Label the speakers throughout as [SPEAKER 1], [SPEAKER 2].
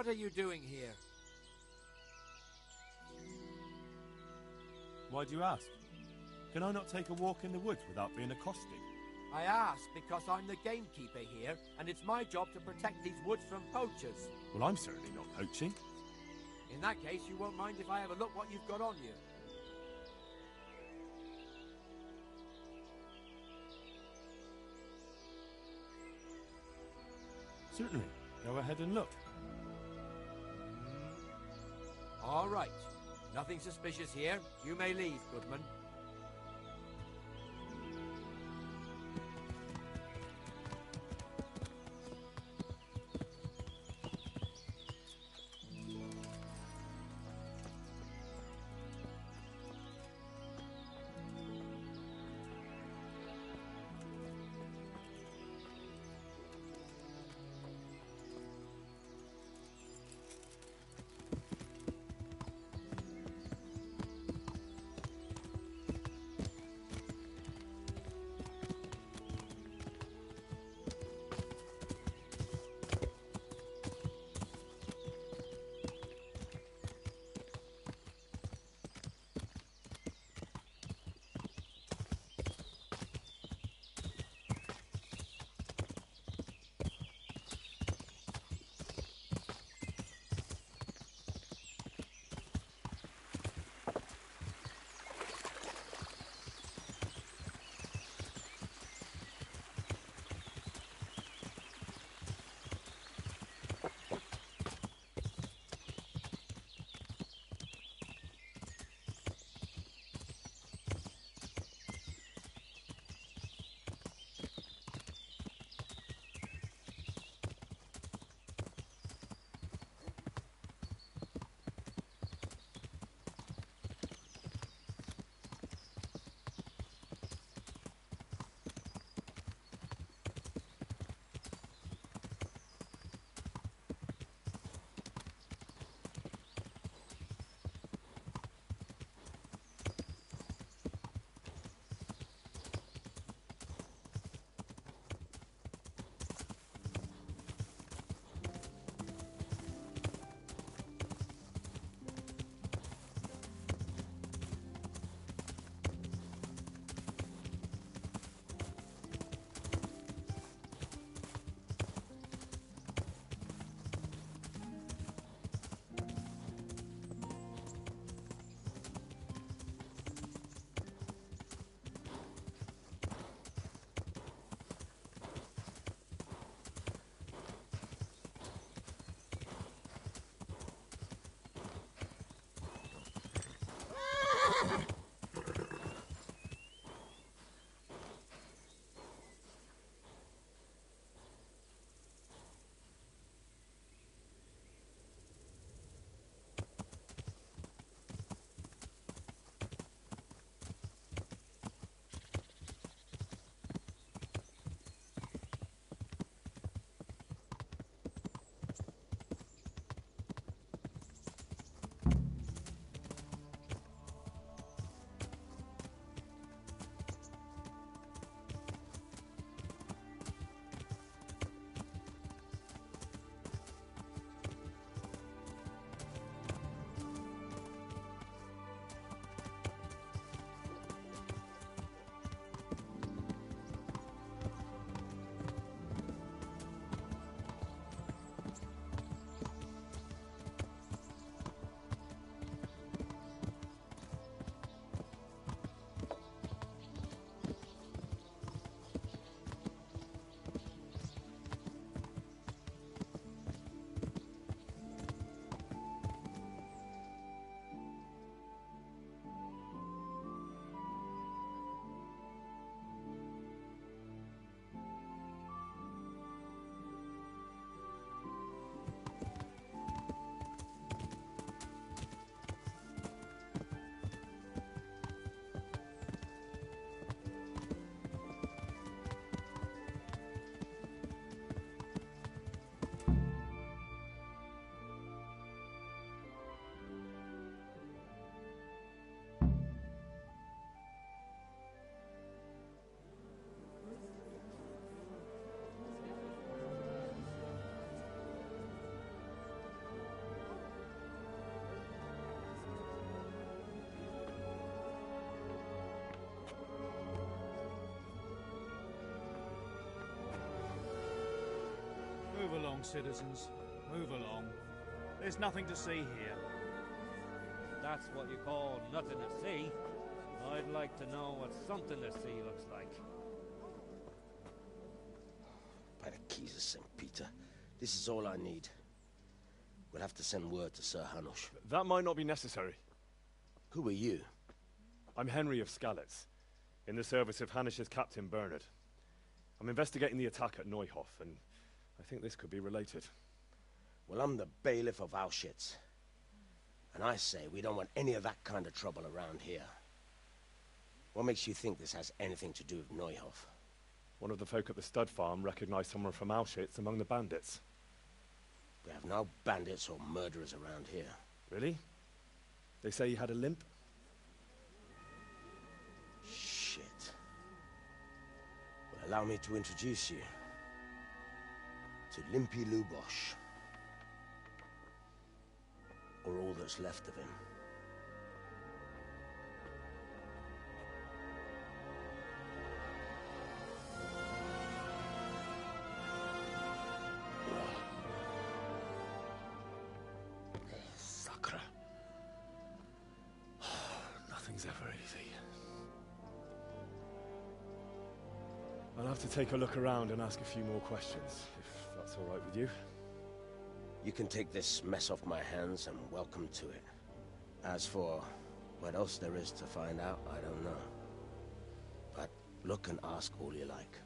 [SPEAKER 1] What are you doing here?
[SPEAKER 2] Why do you ask? Can I not take a walk in the woods without being accosted?
[SPEAKER 1] I ask because I'm the gamekeeper here, and it's my job to protect these woods from poachers.
[SPEAKER 2] Well, I'm certainly not poaching.
[SPEAKER 1] In that case, you won't mind if I have a look what you've got on you.
[SPEAKER 2] Certainly. Go ahead and look.
[SPEAKER 1] All right. Nothing suspicious here. You may leave, Goodman.
[SPEAKER 3] along, citizens. Move along. There's nothing to see here.
[SPEAKER 1] That's what you call nothing to see. I'd like to know what something to see looks like.
[SPEAKER 4] By the keys of St. Peter, this is all I need. We'll have to send word to Sir Hanush.
[SPEAKER 5] That might not be necessary.
[SPEAKER 4] Who are you?
[SPEAKER 5] I'm Henry of Skalitz, in the service of Hanush's Captain Bernard. I'm investigating the attack at Neuhof, and I think this could be related.
[SPEAKER 4] Well, I'm the bailiff of Auschwitz. And I say we don't want any of that kind of trouble around here. What makes you think this has anything to do with Neuhof?
[SPEAKER 5] One of the folk at the stud farm recognized someone from Auschwitz among the bandits.
[SPEAKER 4] We have no bandits or murderers around here.
[SPEAKER 5] Really? They say he had a limp?
[SPEAKER 4] Shit. Well, allow me to introduce you to Limpy Lubosh. Or all that's left of him.
[SPEAKER 5] Sakra. Nothing's ever easy. I'll have to take a look around and ask a few more questions, if that's all right with you.
[SPEAKER 4] You can take this mess off my hands and welcome to it. As for what else there is to find out, I don't know. But look and ask all you like.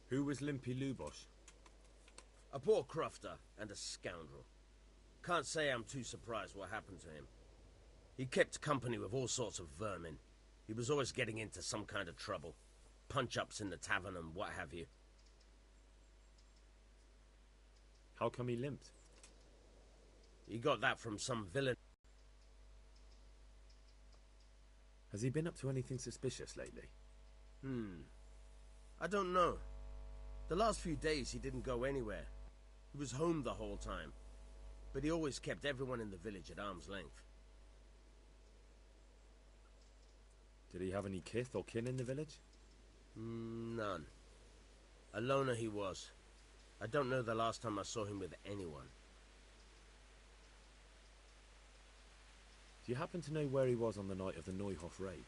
[SPEAKER 5] Who was Limpy Lubosh?
[SPEAKER 4] A poor crofter and a scoundrel. Can't say I'm too surprised what happened to him. He kept company with all sorts of vermin. He was always getting into some kind of trouble. Punch-ups in the tavern and what have you.
[SPEAKER 5] How come he limped?
[SPEAKER 4] He got that from some villain.
[SPEAKER 5] Has he been up to anything suspicious lately?
[SPEAKER 4] I don't know. The last few days he didn't go anywhere. He was home the whole time. But he always kept everyone in the village at arm's length.
[SPEAKER 5] Did he have any kith or kin in the village?
[SPEAKER 4] None. A loner he was. I don't know the last time I saw him with anyone.
[SPEAKER 5] Do you happen to know where he was on the night of the Neuhof raid?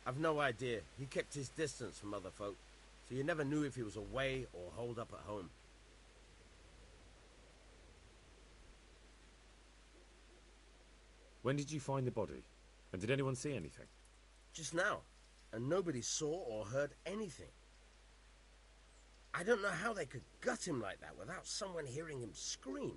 [SPEAKER 4] I've no idea. He kept his distance from other folk, so you never knew if he was away or holed up at home.
[SPEAKER 5] When did you find the body? And did anyone see anything?
[SPEAKER 4] Just now, and nobody saw or heard anything. I don't know how they could gut him like that without someone hearing him scream.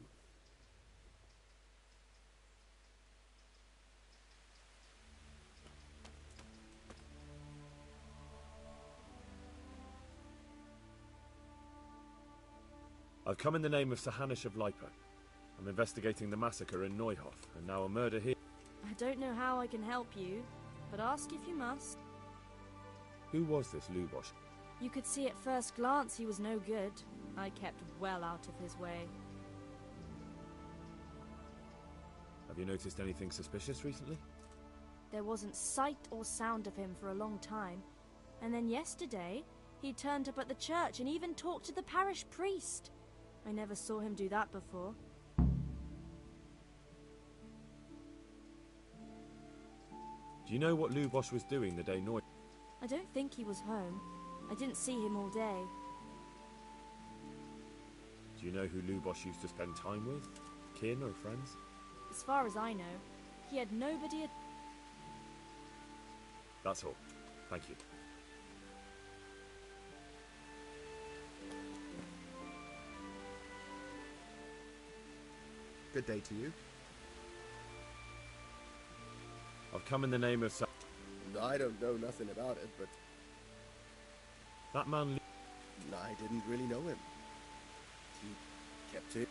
[SPEAKER 5] I've come in the name of Sir Hanush of Lipa. I'm investigating the massacre in Neuhof, and now a murder here.
[SPEAKER 6] I don't know how I can help you, but ask if you must.
[SPEAKER 5] Who was this Lubosh?
[SPEAKER 6] You could see at first glance he was no good. I kept well out of his way.
[SPEAKER 5] Have you noticed anything suspicious recently?
[SPEAKER 6] There wasn't sight or sound of him for a long time. And then yesterday, he turned up at the church and even talked to the parish priest. I never saw him do that before.
[SPEAKER 5] Do you know what Lubosh was doing the day Neuhof?
[SPEAKER 6] I don't think he was home. I didn't see him all day.
[SPEAKER 5] Do you know who Lubosh used to spend time with? Kin or friends?
[SPEAKER 6] As far as I know, He had nobody at...
[SPEAKER 5] That's all. Thank you.
[SPEAKER 7] Good day to you.
[SPEAKER 5] I've come in the name of...
[SPEAKER 7] I don't know nothing about it, but
[SPEAKER 5] That man...
[SPEAKER 7] I didn't really know him. He kept it.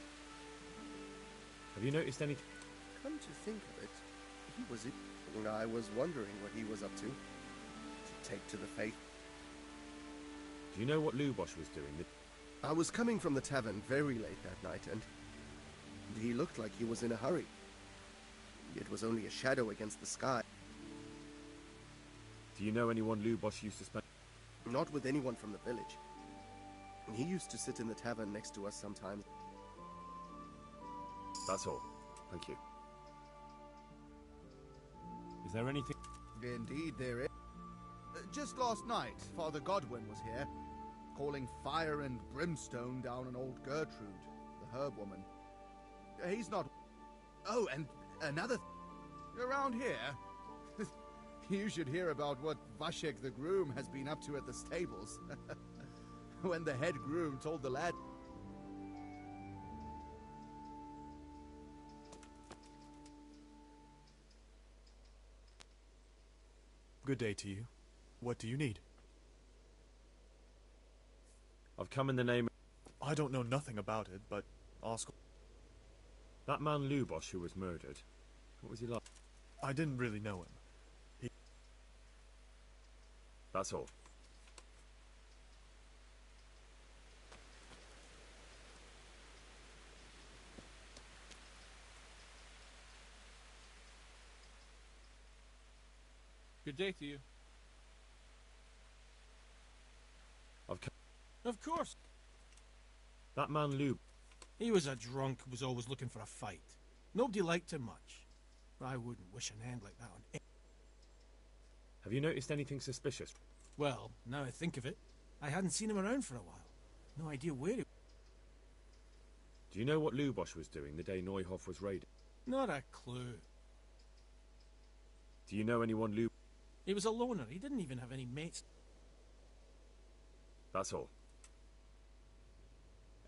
[SPEAKER 5] Have you noticed anything?
[SPEAKER 7] Come to think of it, he was in... I was wondering what he was up to take to the faith.
[SPEAKER 5] Do you know what Lubosh was doing?
[SPEAKER 7] I was coming from the tavern very late that night, and he looked like he was in a hurry. It was only a shadow against the sky.
[SPEAKER 5] Do you know anyone Lubosh used to spend...
[SPEAKER 7] Not with anyone from the village. He used to sit in the tavern next to us sometimes.
[SPEAKER 5] That's all. Thank you. Is there anything...
[SPEAKER 3] Indeed there is. Just last night, Father Godwin was here, calling fire and brimstone down on old Gertrude, the herb woman. He's not... Oh, and another... Around here, you should hear about what Vashek the groom has been up to at the stables. When the head groom told the lad...
[SPEAKER 2] Good day to you. What do you need?
[SPEAKER 5] I've come in the name...
[SPEAKER 2] I don't know nothing about it, but ask...
[SPEAKER 5] That man Lubosh who was murdered. What was he like?
[SPEAKER 2] I didn't really know him.
[SPEAKER 5] That's all.
[SPEAKER 8] Good day to you.
[SPEAKER 5] I've come...
[SPEAKER 8] Of course.
[SPEAKER 5] That man Lub...
[SPEAKER 8] He was a drunk who was always looking for a fight. Nobody liked him much. I wouldn't wish an end like that on any...
[SPEAKER 5] Have you noticed anything suspicious?
[SPEAKER 8] Well, now I think of it, I hadn't seen him around for a while. No idea where he...
[SPEAKER 5] Do you know what Lubosh was doing the day Neuhoff was raided?
[SPEAKER 8] Not a clue.
[SPEAKER 5] Do you know anyone Lub...
[SPEAKER 8] He was a loner. He didn't even have any mates.
[SPEAKER 5] That's all.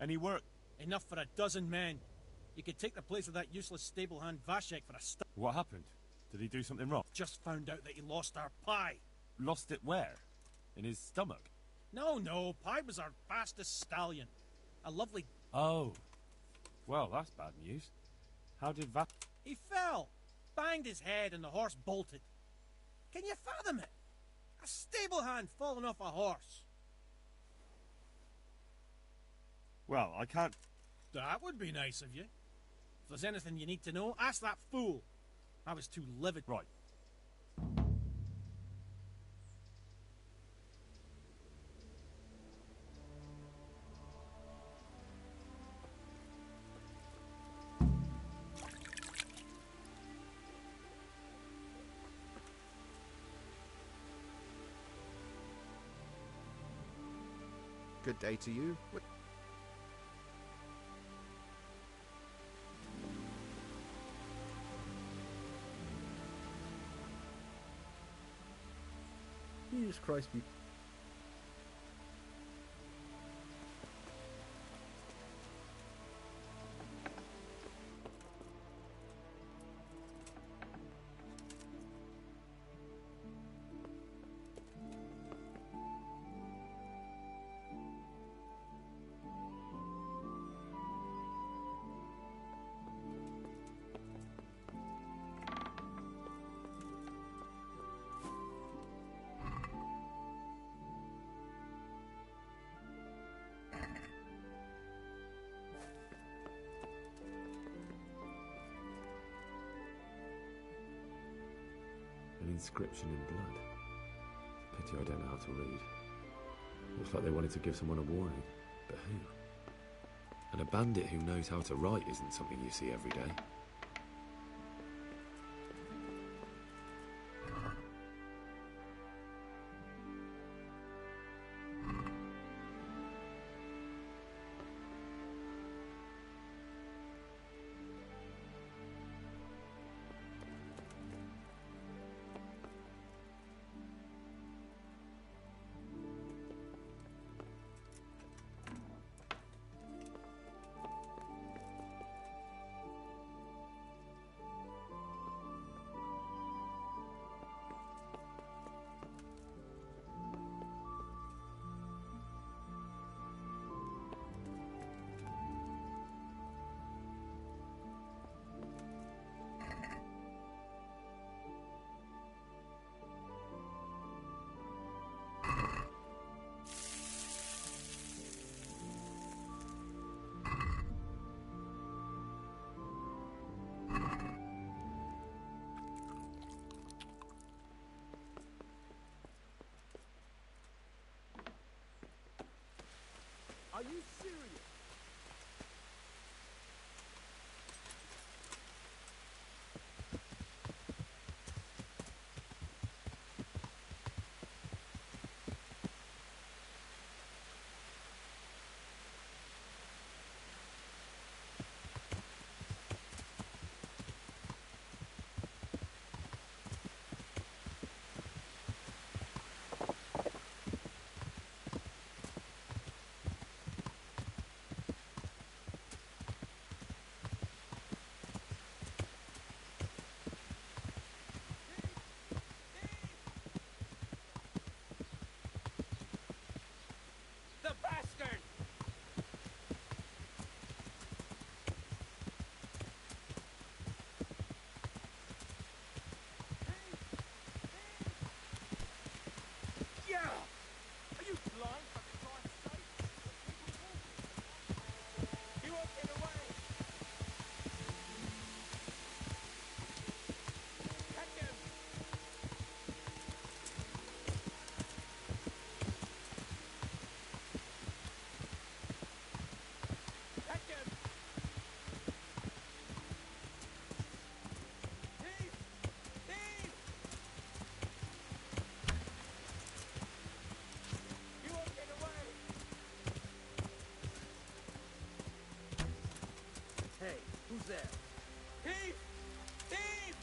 [SPEAKER 2] Any work?
[SPEAKER 8] Enough for a dozen men. You could take the place of that useless stable hand Vashek for a start.
[SPEAKER 2] What happened? Did he do something wrong?
[SPEAKER 8] Just found out that he lost our pie.
[SPEAKER 2] Lost it where? In his stomach?
[SPEAKER 8] No, Pie was our fastest stallion. A lovely...
[SPEAKER 2] Oh. Well, that's bad news. How did that...
[SPEAKER 8] He fell. Banged his head and the horse bolted. Can you fathom it? A stable hand falling off a horse.
[SPEAKER 2] Well, I can't...
[SPEAKER 8] That would be nice of you. If there's anything you need to know, ask that fool. I was too livid.
[SPEAKER 2] Right.
[SPEAKER 7] Good day to you. Jesus Christ, be...
[SPEAKER 5] An inscription in blood. Pity I don't know how to read. Looks like they wanted to give someone a warning. But who? And a bandit who knows how to write isn't something you see every day.
[SPEAKER 7] Are you serious?
[SPEAKER 1] The bastard!
[SPEAKER 8] Yeah! Are you blind? Fucking trying to save? He won't get away! Catch him! Catch him! Thief! Thief! He won't get away!
[SPEAKER 4] Hey, who's there?
[SPEAKER 8] Thief! Thief!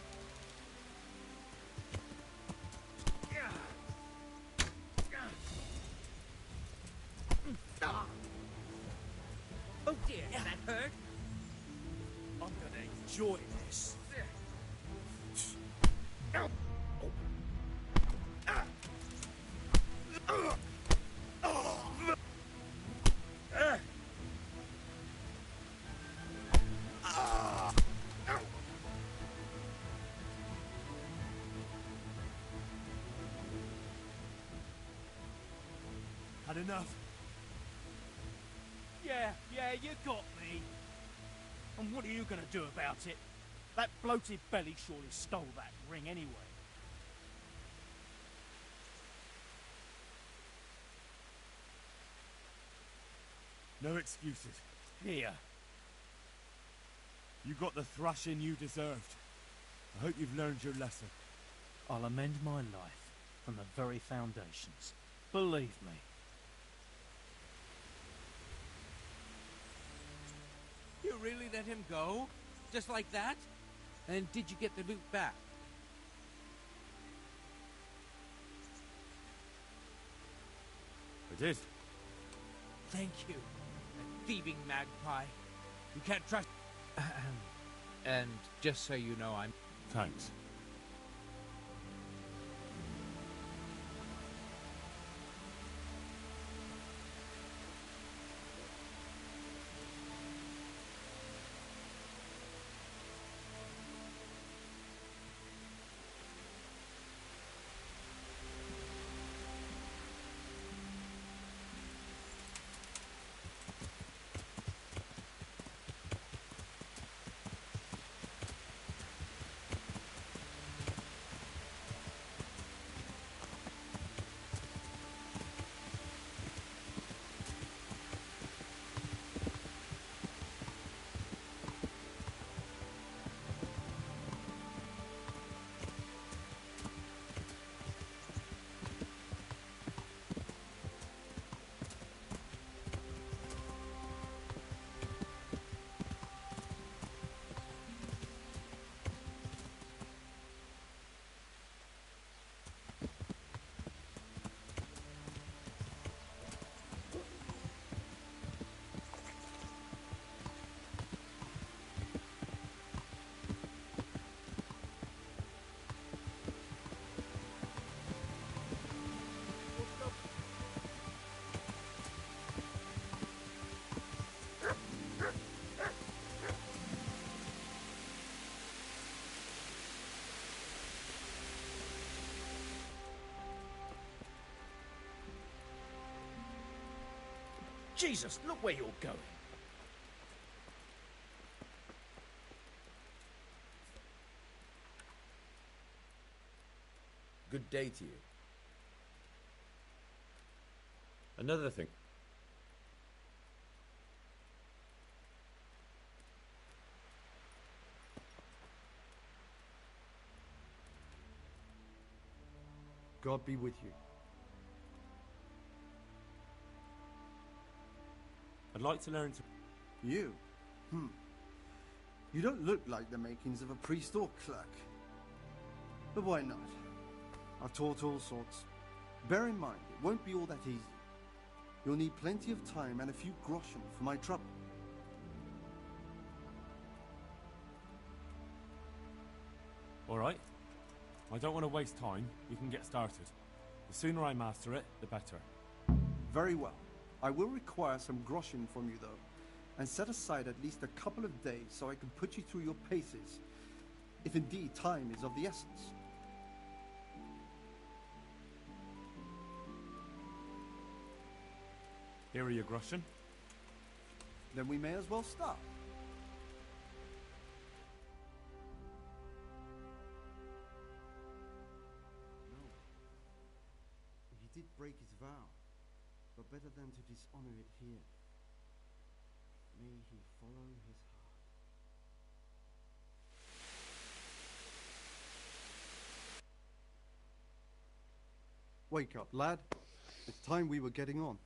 [SPEAKER 1] Oh dear, that hurt?
[SPEAKER 2] I'm gonna enjoy this. Had enough?
[SPEAKER 8] Yeah, you got me. And what are you gonna do about it? That bloated belly surely stole that ring anyway.
[SPEAKER 2] No excuses.
[SPEAKER 8] Here.
[SPEAKER 2] You got the thrashing you deserved. I hope you've learned your lesson.
[SPEAKER 8] I'll amend my life from the very foundations. Believe me.
[SPEAKER 1] You really let him go? Just like that? And did you get the loot back?
[SPEAKER 2] I did.
[SPEAKER 1] Thank you, thieving magpie. You can't trust... And just so you know, I'm...
[SPEAKER 2] Thanks.
[SPEAKER 8] Jesus, look where you're going.
[SPEAKER 4] Good day to you.
[SPEAKER 5] Another thing.
[SPEAKER 9] God be with you.
[SPEAKER 2] I'd like to learn to...
[SPEAKER 9] You? You don't look like the makings of a priest or clerk. But why not? I've taught all sorts. Bear in mind, it won't be all that easy. You'll need plenty of time and a few groschen for my trouble.
[SPEAKER 2] All right. I don't want to waste time. We can get started. The sooner I master it, the better.
[SPEAKER 9] Very well. I will require some groschen from you, though, and set aside at least a couple of days so I can put you through your paces, if indeed time is of the essence.
[SPEAKER 2] Here are your groschen.
[SPEAKER 9] Then we may as well start.
[SPEAKER 10] No. He did break his vow, but better than to dishonor it here. May he follow his heart.
[SPEAKER 9] Wake up, lad. It's time we were getting on.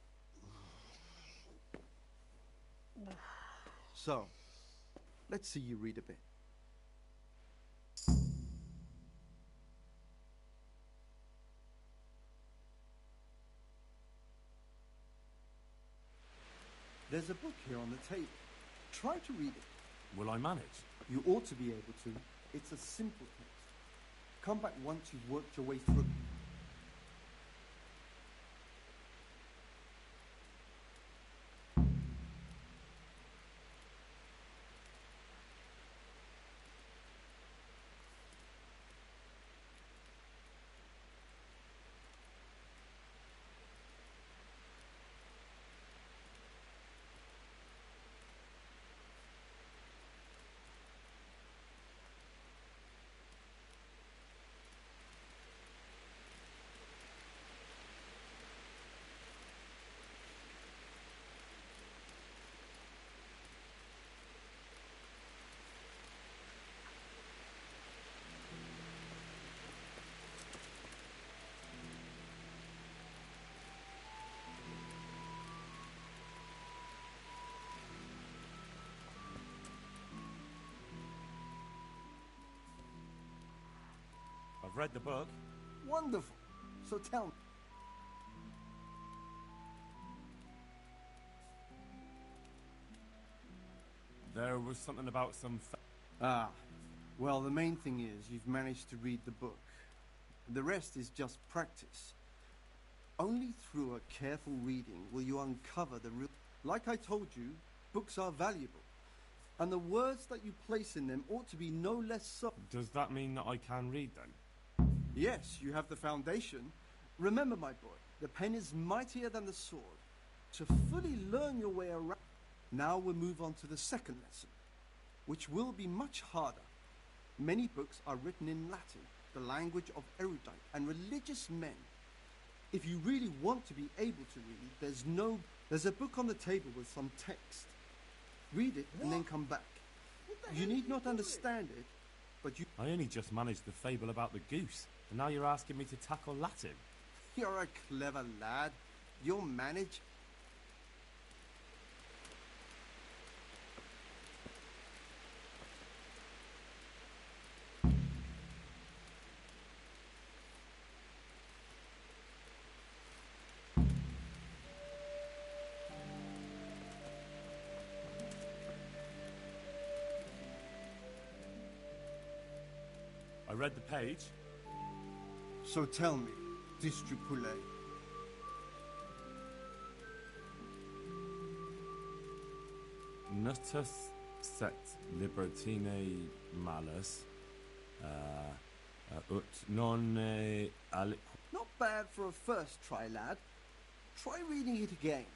[SPEAKER 9] So, let's see you read a bit. There's a book here on the table. Try to read it.
[SPEAKER 2] Will I manage?
[SPEAKER 9] You ought to be able to. It's a simple text. Come back once you've worked your way through.
[SPEAKER 2] I've read the book.
[SPEAKER 9] Wonderful. So tell me.
[SPEAKER 2] There was something about some...
[SPEAKER 9] Well, the main thing is you've managed to read the book. The rest is just practice. Only through a careful reading will you uncover the real... Like I told you, books are valuable. And the words that you place in them ought to be no less so.
[SPEAKER 2] Does that mean that I can read then?
[SPEAKER 9] Yes, you have the foundation. Remember, my boy, the pen is mightier than the sword. To fully learn your way around... Now we'll move on to the second lesson, which will be much harder. Many books are written in Latin, the language of erudite and religious men. If you really want to be able to read, there's a book on the table with some text. Read it and then come back. You need not understand it, but you...
[SPEAKER 2] I only just managed the fable about the goose, and now you're asking me to tackle Latin.
[SPEAKER 9] You're a clever lad. You'll manage.
[SPEAKER 2] I read the page.
[SPEAKER 9] So tell me, Distripule.
[SPEAKER 2] Nutus set libertine malus, ut non aliquo.
[SPEAKER 9] Not bad for a first try, lad. Try reading it again.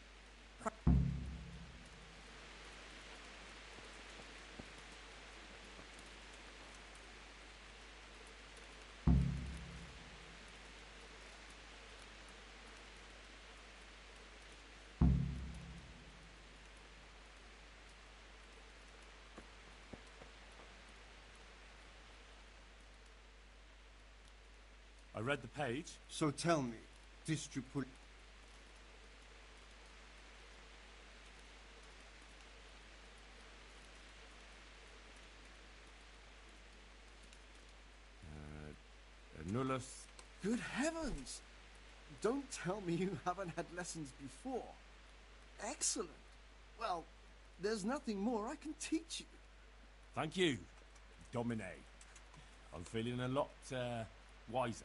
[SPEAKER 2] I read the page.
[SPEAKER 9] So tell me, distribute.
[SPEAKER 2] Nullus.
[SPEAKER 9] Good heavens! Don't tell me you haven't had lessons before. Excellent. Well, there's nothing more I can teach you.
[SPEAKER 2] Thank you, Domine. I'm feeling a lot wiser.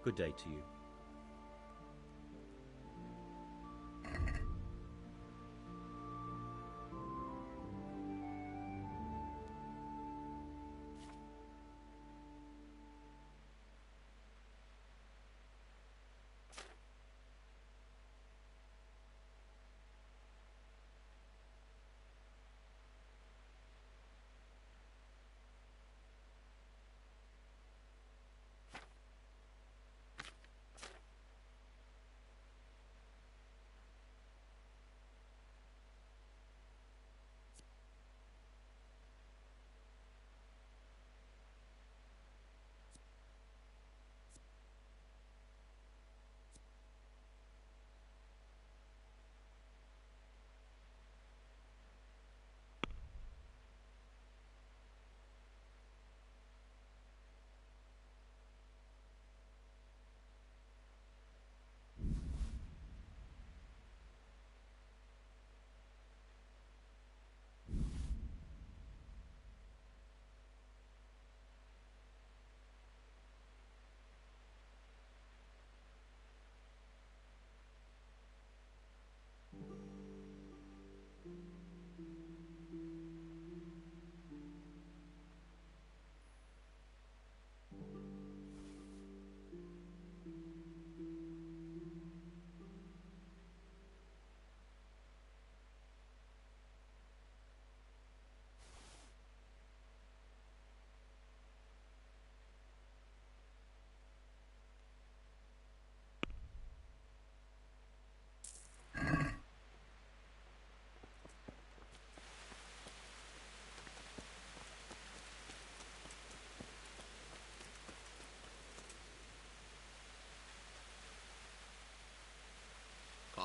[SPEAKER 11] Good day to you.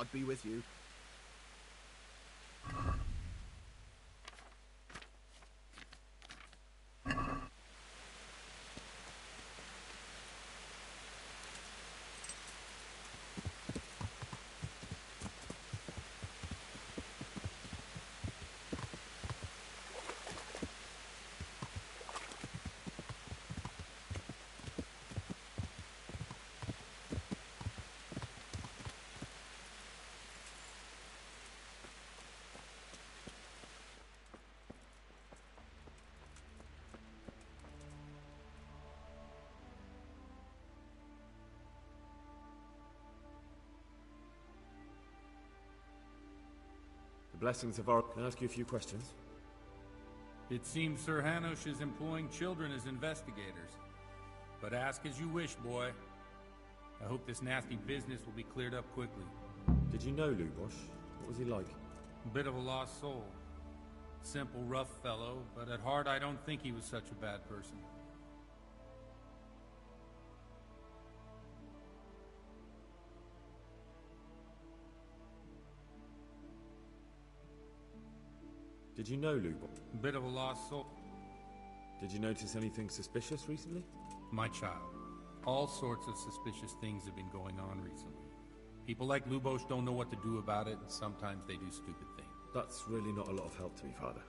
[SPEAKER 3] God be with you.
[SPEAKER 5] Blessings of our... Can I ask you a few questions?
[SPEAKER 12] It seems Sir Hanush is employing children as investigators. But ask as you wish, boy. I hope this nasty business will be cleared up quickly.
[SPEAKER 5] Did you know Lubosh? What was he like?
[SPEAKER 12] A bit of a lost soul. Simple, rough fellow, but at heart I don't think he was such a bad person.
[SPEAKER 5] Did you know Lubosh?
[SPEAKER 12] A bit of a lost soul.
[SPEAKER 5] Did you notice anything suspicious recently?
[SPEAKER 12] My child, all sorts of suspicious things have been going on recently. People like Lubosh don't know what to do about it, and sometimes they do stupid things.
[SPEAKER 5] That's really not a lot of help to me, Father.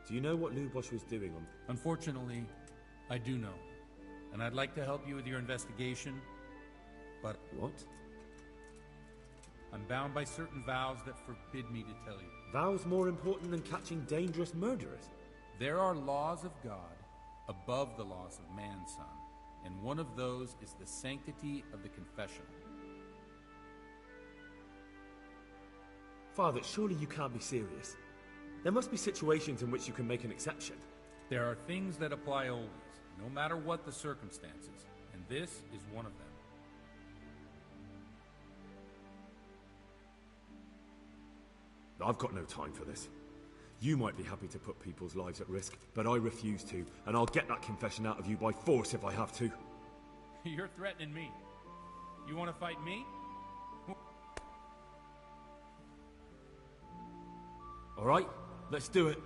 [SPEAKER 5] Do you know what Lubosh was doing on...
[SPEAKER 12] Unfortunately, I do know. And I'd like to help you with your investigation, but...
[SPEAKER 5] What?
[SPEAKER 12] I'm bound by certain vows that forbid me to tell you.
[SPEAKER 5] Vows more important than catching dangerous murderers?
[SPEAKER 12] There are laws of God above the laws of man, son. And one of those is the sanctity of the confessional.
[SPEAKER 5] Father, surely you can't be serious. There must be situations in which you can make an exception.
[SPEAKER 12] There are things that apply always, no matter what the circumstances. And this is one of them.
[SPEAKER 5] I've got no time for this. You might be happy to put people's lives at risk, but I refuse to, and I'll get that confession out of you by force if I have to.
[SPEAKER 12] You're threatening me. You want to fight me?
[SPEAKER 5] All right, let's do it.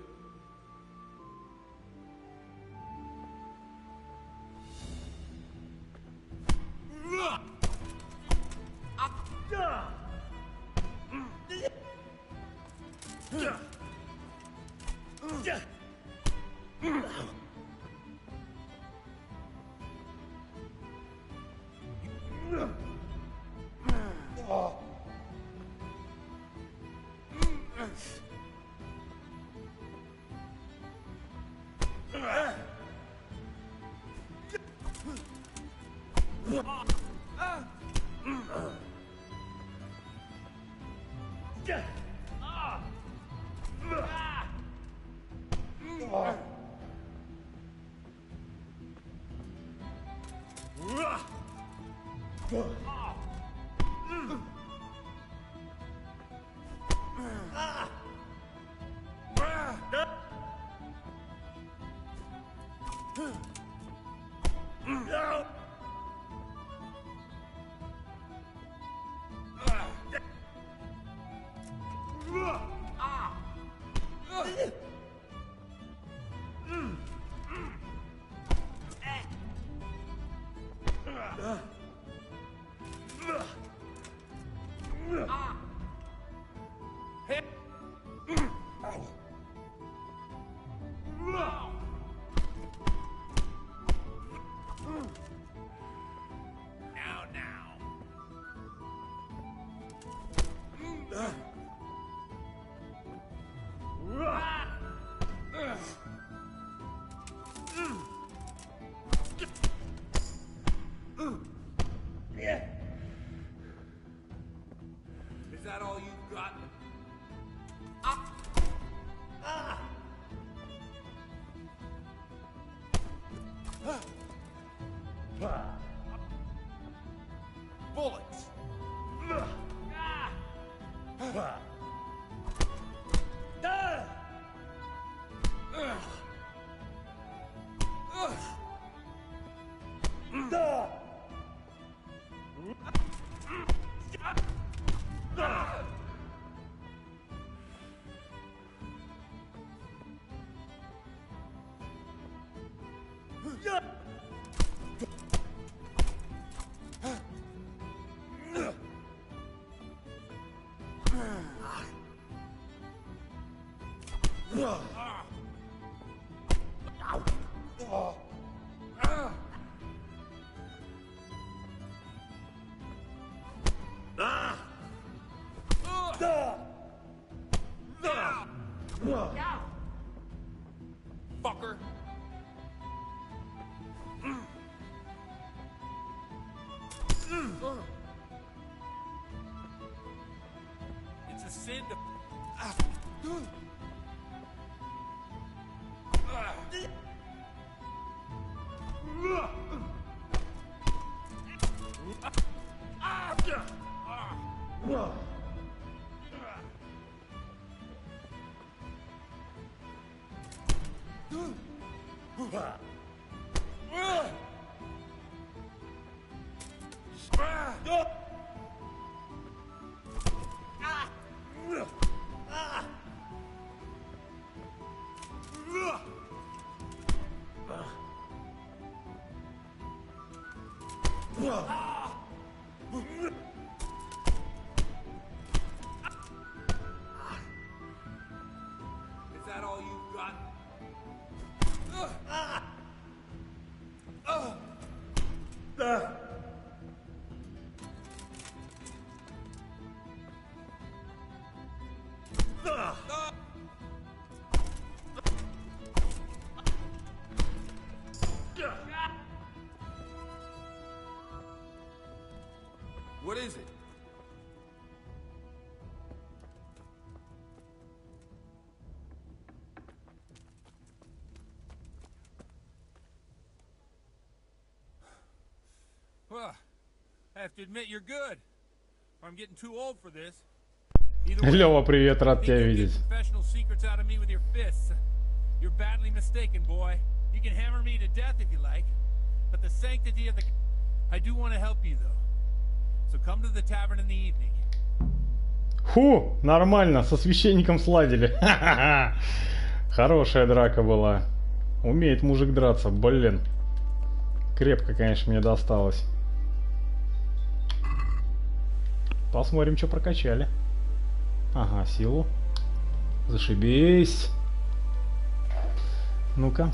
[SPEAKER 12] Is that all you've got?
[SPEAKER 1] Bullets! Fucker!
[SPEAKER 12] It's a sin to... Is that all you've got?
[SPEAKER 1] What is it?
[SPEAKER 12] Well, I have to admit you're good. Or I'm getting too old for this.
[SPEAKER 11] Лёва, привет, рад тебя видеть.
[SPEAKER 12] Professional secrets out of me with your fists. You're badly mistaken, boy. You can hammer me to death if you like, but the sanctity of the... I do want to help you, though. So come to the tavern in the evening.
[SPEAKER 11] Фу, нормально, со священником сладили. Хорошая драка была. Умеет мужик драться, блин. Крепко, конечно, мне досталось. Посмотрим, что прокачали. Ага, силу. Зашибись. Ну-ка.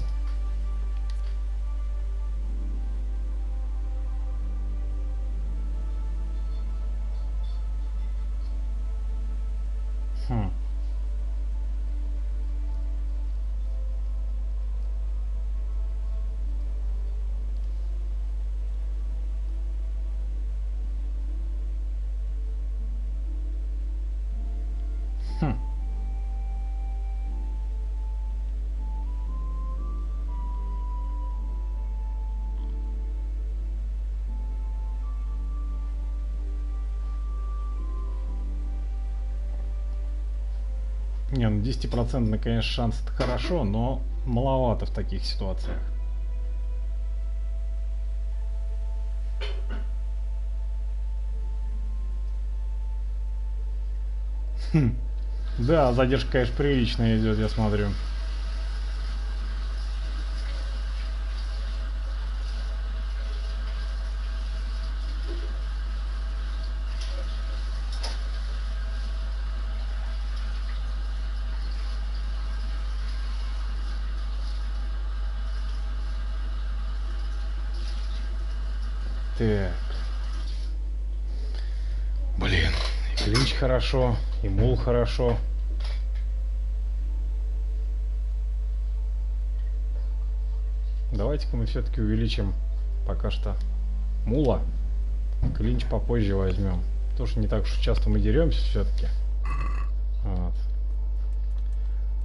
[SPEAKER 11] Не, ну 10%, конечно, шанс это хорошо, но маловато в таких ситуациях. Да, задержка, конечно, приличная идет, я смотрю. Так. Блин, и клинч хорошо, и мул хорошо. Давайте-ка мы все-таки увеличим пока что мула. Клинч попозже возьмем. Потому что не так уж часто мы деремся все-таки. Вот.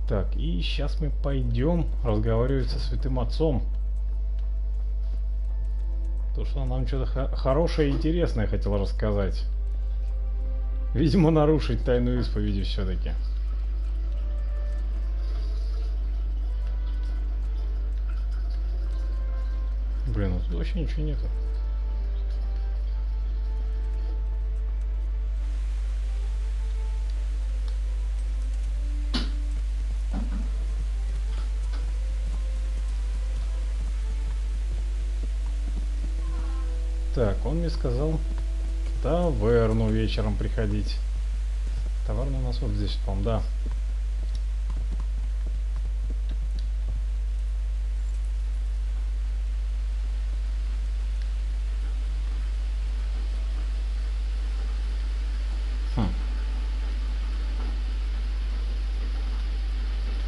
[SPEAKER 11] Так, и сейчас мы пойдем разговаривать со святым отцом. То, что он нам что-то хорошее и интересное хотел рассказать. Видимо, нарушить тайну исповеди все-таки. Блин, тут вообще ничего нету. Так, он мне сказал в таверну вечером приходить. Таверна у нас вот здесь, по-моему, да.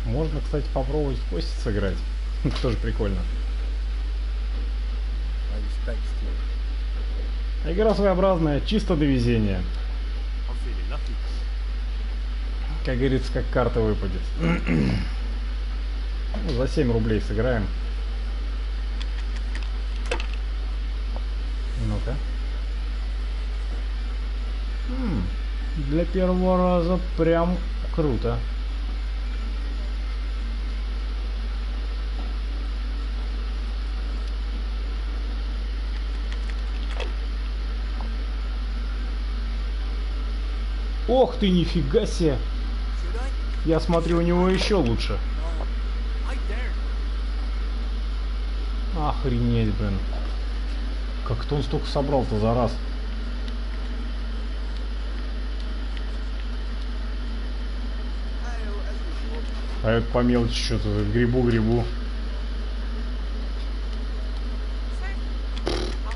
[SPEAKER 11] Можно, кстати, попробовать в кости сыграть. Тоже прикольно. Игра своеобразная, чисто до везения. Как говорится, как карта выпадет. Ну, за 7 рублей сыграем. Ну-ка. Для первого раза прям круто. Ох ты, нифига себе! Я смотрю, у него еще лучше. Охренеть, блин. Как-то он столько собрал-то за раз. А это по мелочи что-то грибу.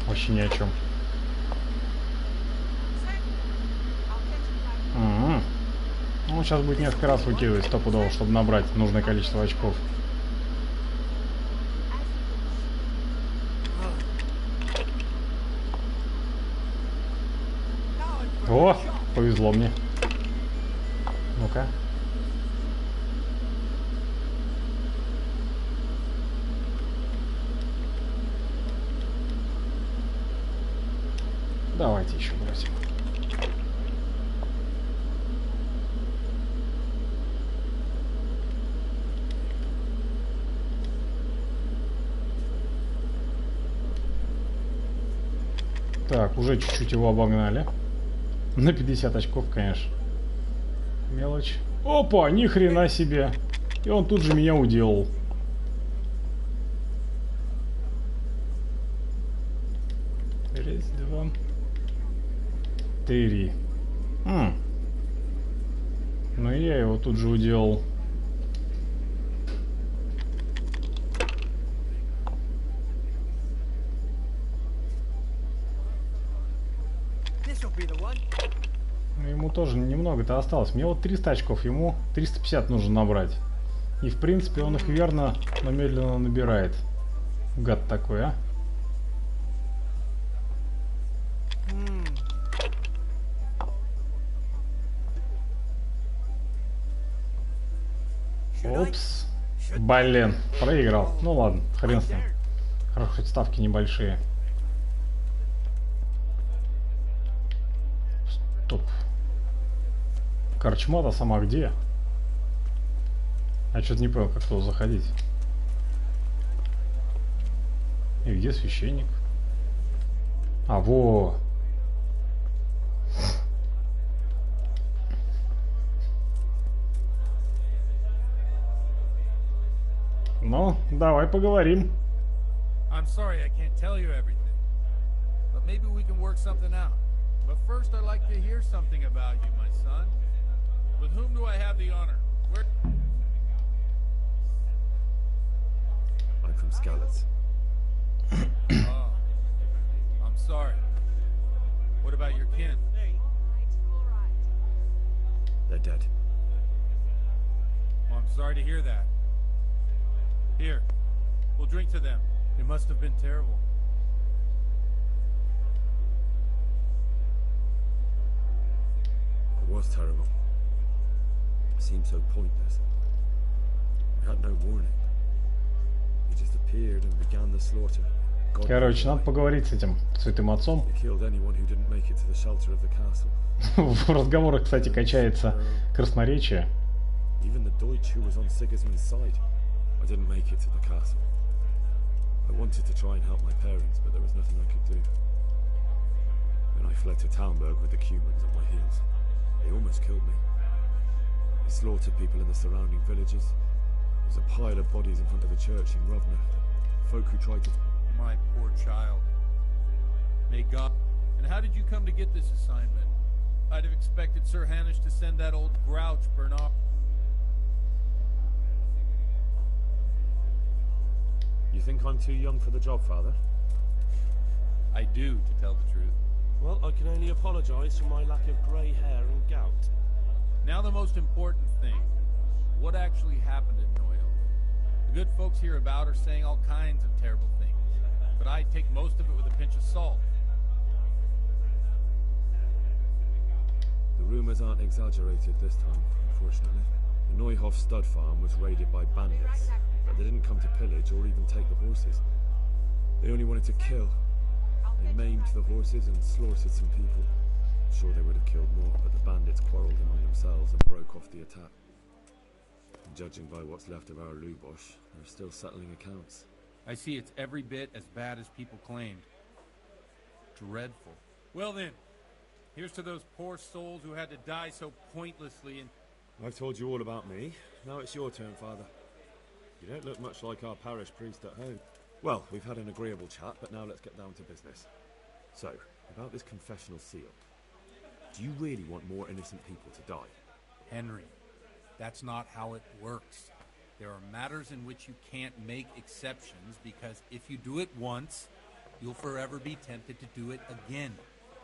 [SPEAKER 11] Вообще ни о чем. Ну, сейчас будет несколько раз выкидывать стопудово, чтобы набрать нужное количество очков. О, повезло мне. Ну-ка. Давайте еще бросим. Так, уже чуть-чуть его обогнали. На 50 очков, конечно. Мелочь. Опа, ни хрена себе. И он тут же меня уделал. Раз, два, три. Ну и я его тут же уделал. Ему тоже немного-то осталось. Мне вот 300 очков, ему 350 нужно набрать. И в принципе он их верно, но медленно набирает. Гад такой, а? Упс. Блин, проиграл. Ну ладно, хрен с ним. Хорошо, хоть ставки небольшие. Стоп. Корчма-то сама где? Я что-то не понял, как туда заходить. И где священник? А, во! Ну, давай поговорим.
[SPEAKER 12] I'm sorry I can't tell you everything, but maybe we can work something out. But first I'd like to hear something about you, my son. With whom do I have the honor? Where...
[SPEAKER 5] I'm from Skalitz.
[SPEAKER 12] Oh, I'm sorry. What about your kin?
[SPEAKER 5] They're dead.
[SPEAKER 12] Well, I'm sorry to hear that. Here, we'll drink to them. It must have been terrible.
[SPEAKER 5] It was terrible. It seemed so pointless. We had no warning. He just appeared and began the slaughter.
[SPEAKER 11] Короче, надо поговорить с этим святым отцом. В разговорах, кстати, качается красноречие.
[SPEAKER 5] Even the Deutsch who was on Sigismund's side. I didn't make it to the castle. I wanted to try and help my parents, but there was nothing I could do. Then I fled to Talmberg with the Cumans on my heels. They almost killed me. They slaughtered people in the surrounding villages. There was a pile of bodies in front of the church in Rovna. Folk who tried to...
[SPEAKER 12] My poor child. May God... And how did you come to get this assignment? I'd have expected Sir Hanish to send that old grouch Bernard...
[SPEAKER 5] You think I'm too young for the job, Father?
[SPEAKER 12] I do, to tell the truth.
[SPEAKER 13] Well, I can only apologize for my lack of grey hair and gout.
[SPEAKER 12] Now the most important thing. What actually happened at Noyle? The good folks hereabout are saying all kinds of terrible things, but I take most of it with a pinch of salt.
[SPEAKER 5] The rumors aren't exaggerated this time, unfortunately. The Neuhof stud farm was raided by bandits, but they didn't come to pillage or even take the horses. They only wanted to kill. They maimed the horses and slaughtered some people. I'm sure they would have killed more, but the bandits quarreled among themselves and broke off the attack. And judging by what's left of our Lubosh, they're still settling accounts.
[SPEAKER 12] I see it's every bit as bad as people claimed. Dreadful. Well then, here's to those poor souls who had to die so pointlessly and...
[SPEAKER 5] I've told you all about me. Now it's your turn, Father. You don't look much like our parish priest at home. Well, we've had an agreeable chat, but now let's get down to business. So, about this confessional seal. Do you really want more innocent people to die?
[SPEAKER 12] Henry, that's not how it works. There are matters in which you can't make exceptions because if you do it once, you'll forever be tempted to do it again.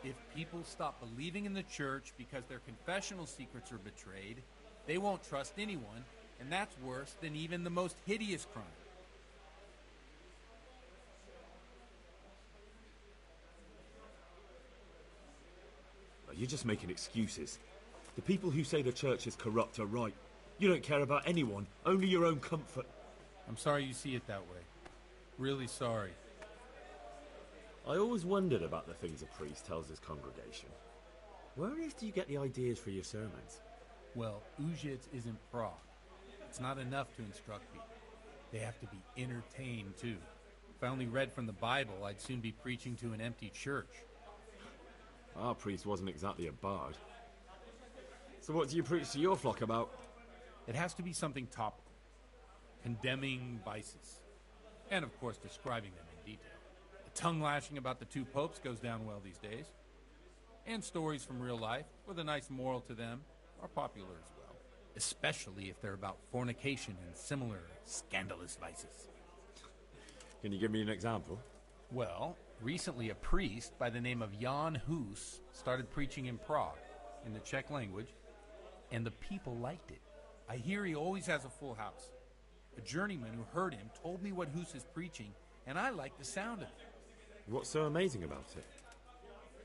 [SPEAKER 12] If people stop believing in the church because their confessional secrets are betrayed, they won't trust anyone, and that's worse than even the most hideous crime.
[SPEAKER 5] You're just making excuses. The people who say the church is corrupt are right. You don't care about anyone, only your own comfort.
[SPEAKER 12] I'm sorry you see it that way. Really sorry.
[SPEAKER 5] I always wondered about the things a priest tells his congregation. Where on earth do you get the ideas for your sermons?
[SPEAKER 12] Well, Ujits is in Prague. It's not enough to instruct people. They have to be entertained, too. If I only read from the Bible, I'd soon be preaching to an empty church.
[SPEAKER 5] Our priest wasn't exactly a bard. So what do you preach to your flock about?
[SPEAKER 12] It has to be something topical. Condemning vices. And, of course, describing them in detail. The tongue-lashing about the two popes goes down well these days. And stories from real life, with a nice moral to them, are popular as well. Especially if they're about fornication and similar scandalous vices.
[SPEAKER 5] Can you give me an example?
[SPEAKER 12] Well, recently a priest by the name of Jan Hus started preaching in Prague, in the Czech language, and the people liked it. I hear he always has a full house. A journeyman who heard him told me what Hus is preaching, and I like the sound of it.
[SPEAKER 5] What's so amazing about it?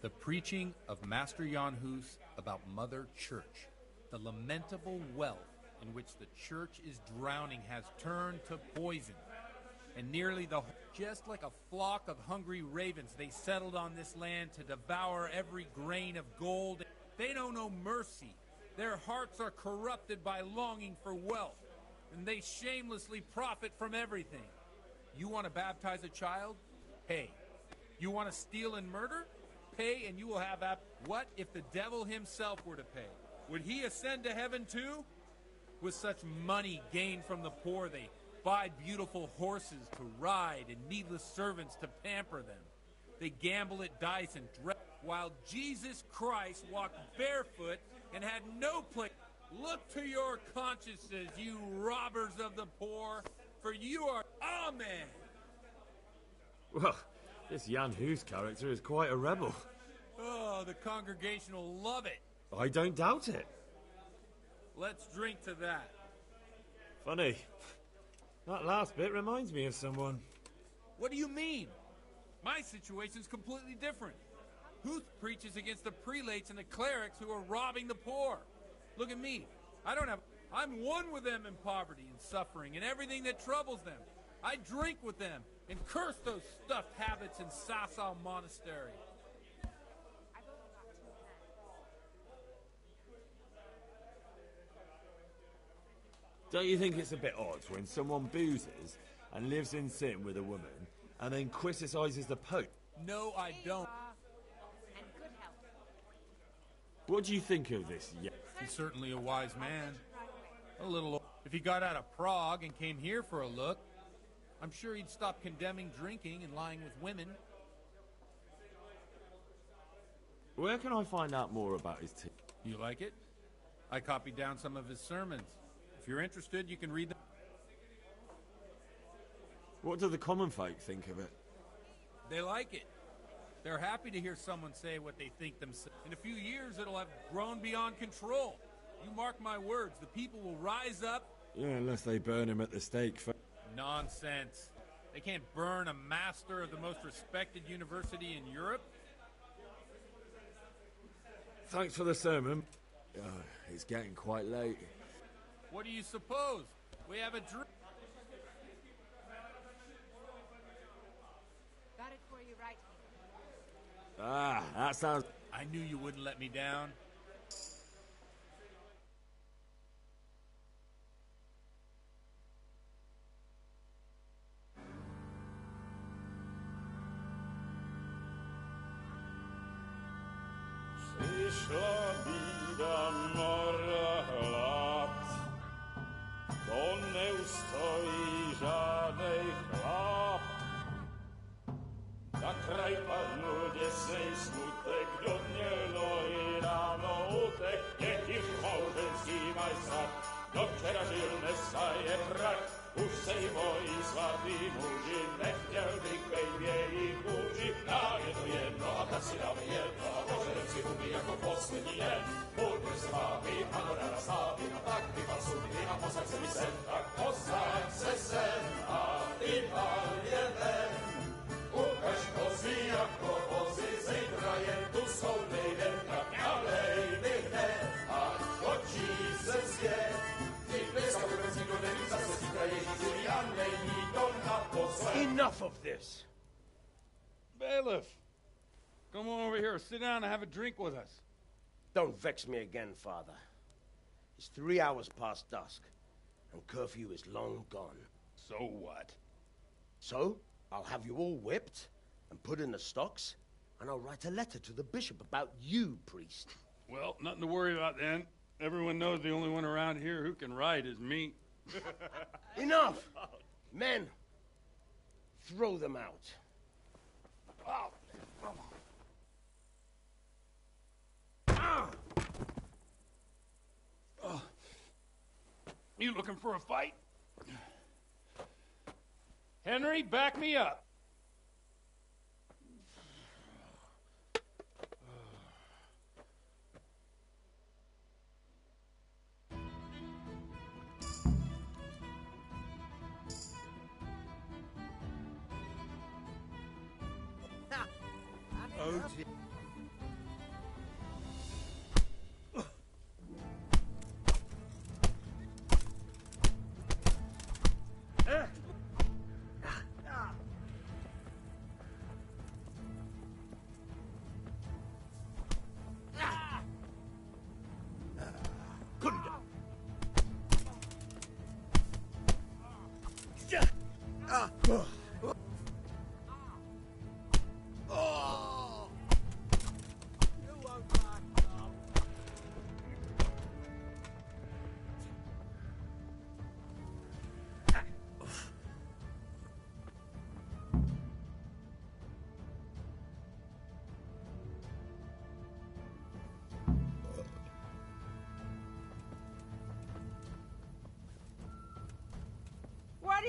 [SPEAKER 12] The preaching of Master Jan Hus about Mother Church, the lamentable wealth in which the church is drowning has turned to poison. And nearly just like a flock of hungry ravens, they settled on this land to devour every grain of gold. They know no mercy. Their hearts are corrupted by longing for wealth, and they shamelessly profit from everything. You want to baptize a child? Pay. You want to steal and murder? Pay, and you will have What if the devil himself were to pay? Would he ascend to heaven too? With such money gained from the poor, they buy beautiful horses to ride and needless servants to pamper them. They gamble at dice and dress, while Jesus Christ walked barefoot and had no place. Look to your consciences, you robbers of the poor, for you are... Amen!
[SPEAKER 5] Well, this Jan Hughes character is quite a rebel.
[SPEAKER 12] Oh, the congregation will love it.
[SPEAKER 5] I don't doubt it.
[SPEAKER 12] Let's drink to that.
[SPEAKER 5] Funny. That last bit reminds me of someone.
[SPEAKER 12] What do you mean? My situation's completely different. Huth preaches against the prelates and the clerics who are robbing the poor. Look at me. I'm one with them in poverty and suffering and everything that troubles them. I drink with them and curse those stuffed habits in Sasau Monastery.
[SPEAKER 5] Don't you think it's a bit odd when someone boozes and lives in sin with a woman and then criticizes the Pope?
[SPEAKER 12] No, I don't.
[SPEAKER 5] What do you think of this?
[SPEAKER 12] He's certainly a wise man. A little... If he got out of Prague and came here for a look, I'm sure he'd stop condemning drinking and lying with women.
[SPEAKER 5] Where can I find out more about his team?
[SPEAKER 12] You like it? I copied down some of his sermons. If you're interested, you can read them.
[SPEAKER 5] What do the common folk think of it?
[SPEAKER 12] They like it. They're happy to hear someone say what they think themselves. In a few years, it'll have grown beyond control. You mark my words, the people will rise up.
[SPEAKER 5] Yeah, unless they burn him at the stake.
[SPEAKER 12] Nonsense. They can't burn a master of the most respected university in Europe.
[SPEAKER 5] Thanks for the sermon. Oh, it's getting quite late.
[SPEAKER 12] What do you suppose? We have a drink.
[SPEAKER 14] Got it for you right here.
[SPEAKER 5] Ah, that sounds...
[SPEAKER 12] I knew you wouldn't let me down.
[SPEAKER 15] Przyszła bida mora lat, to nie ustoi żadnej chlap. Na kraj padł dziesnej smutek, do dnie i rano utek, niech ich małżeński majstrat, do wczera żylne staje brak. Už sejmoj svatý muži, nechtěl bych bejbě jich muži. Nám je to jedno a tak si dáme jedno a požerem si huby jako poslední den. Buďme s vámi a hoda na slávy a tak vypal sudy a posaď se mi sem. Tak posaď se sem a vypal je ven. Ukaž kozy jako vozy, zítra jen tu soudnej den. Tak nalej mi hned, ať točí se svět.
[SPEAKER 4] Enough of this!
[SPEAKER 12] Bailiff! Come on over here, sit down and have a drink with us.
[SPEAKER 4] Don't vex me again, Father. It's 3 hours past dusk, and curfew is long gone.
[SPEAKER 12] So what?
[SPEAKER 4] So, I'll have you all whipped, and put in the stocks, and I'll write a letter to the bishop about you, priest.
[SPEAKER 12] Well, nothing to worry about then. Everyone knows the only one around here who can write is me.
[SPEAKER 4] Enough! Men, throw them out.
[SPEAKER 12] Oh. Oh. You looking for a fight? Henry, back me up.
[SPEAKER 4] Oh, dear.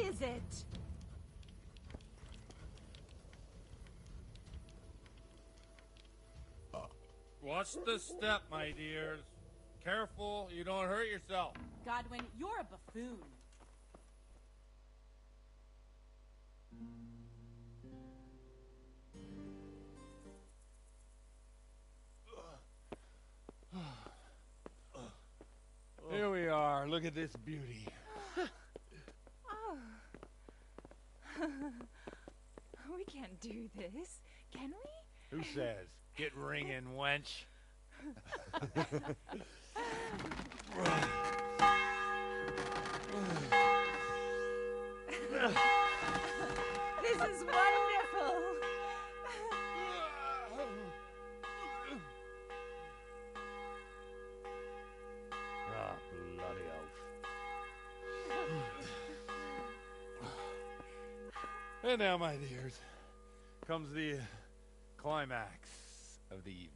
[SPEAKER 14] is it?
[SPEAKER 12] Watch the step, my dears. Careful, you don't hurt yourself.
[SPEAKER 14] Godwin, you're a buffoon.
[SPEAKER 12] Here we are. Look at this beauty.
[SPEAKER 16] Oh. We can't do this, can we?
[SPEAKER 12] Who says? Get ringing, wench.
[SPEAKER 14] This is wonderful.
[SPEAKER 12] Ah, bloody oath. And now, my dears, comes the climax of the evening.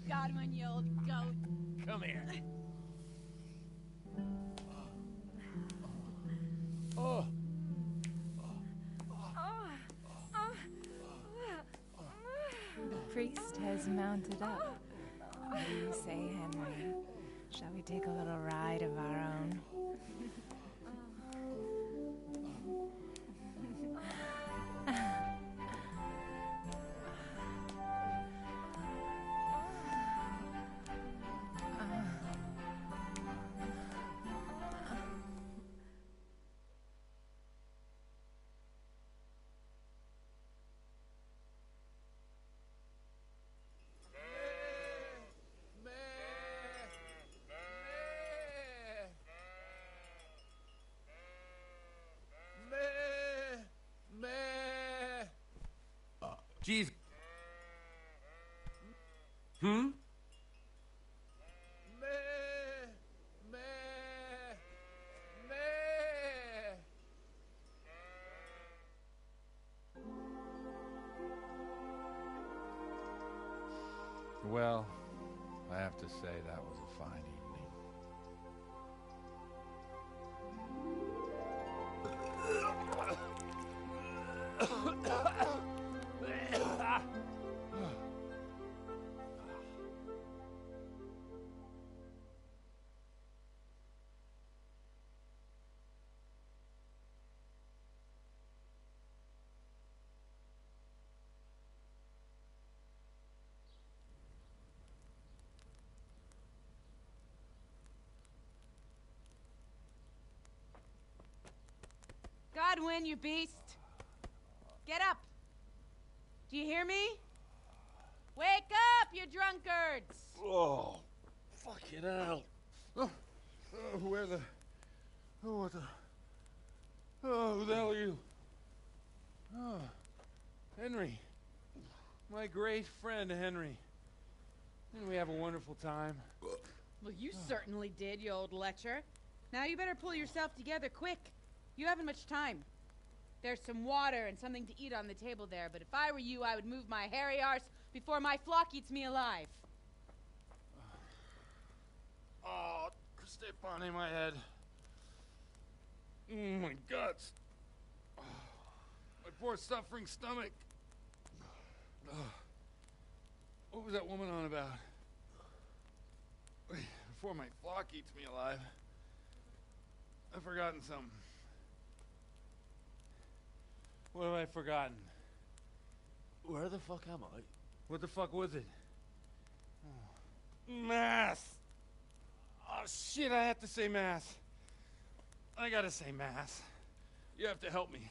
[SPEAKER 14] Godwin, you old goat.
[SPEAKER 12] Come here. Oh.
[SPEAKER 16] The priest has mounted up. What do you say, Henry? Shall we take a little ride of our own?
[SPEAKER 12] Jeez. Hmm? Well, I have to say that was a fine evening.
[SPEAKER 14] Godwin, you beast. Get up. Do you hear me? Wake up, you drunkards!
[SPEAKER 12] Oh, fucking hell. Where the... Oh, what the... Oh, who the hell are you? Oh, Henry. My great friend, Henry. Didn't we have a wonderful time?
[SPEAKER 14] Well, you certainly did, you old lecher. Now you better pull yourself together quick. You haven't much time. There's some water and something to eat on the table there, but if I were you, I would move my hairy arse before my flock eats me alive.
[SPEAKER 12] Oh, stay on in my head. My guts. Oh, my poor suffering stomach. Oh, what was that woman on about? Before my flock eats me alive. I've forgotten something. What have I forgotten?
[SPEAKER 2] Where the fuck am I?
[SPEAKER 12] What the fuck was it? Oh. Mass! Oh shit, I have to say mass. I gotta say mass. You have to help me.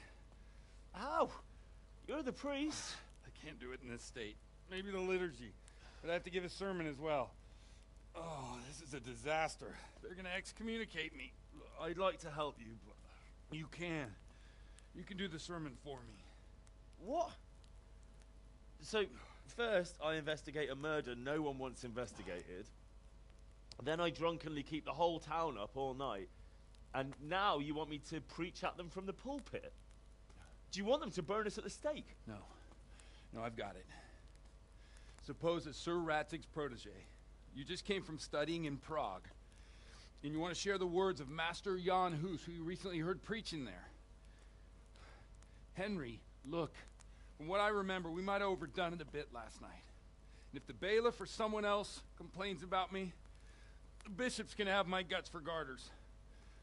[SPEAKER 2] How? You're the priest.
[SPEAKER 12] I can't do it in this state. Maybe the liturgy. But I have to give a sermon as well. Oh, this is a disaster. They're gonna excommunicate me.
[SPEAKER 2] I'd like to help you, but...
[SPEAKER 12] You can. You can do the sermon for me.
[SPEAKER 2] What? So, first I investigate a murder no one wants investigated. Then I drunkenly keep the whole town up all night.
[SPEAKER 17] And now you want me to preach at them from the pulpit? Do you want them to burn us at the stake?
[SPEAKER 12] No. No, I've got it. Suppose that Sir Ratzig's protege. You just came from studying in Prague. And you want to share the words of Master Jan Hus, who you recently heard preaching there. Henry, look. From what I remember, we might have overdone it a bit last night. And if the bailiff or someone else complains about me, the bishop's gonna have my guts for garters.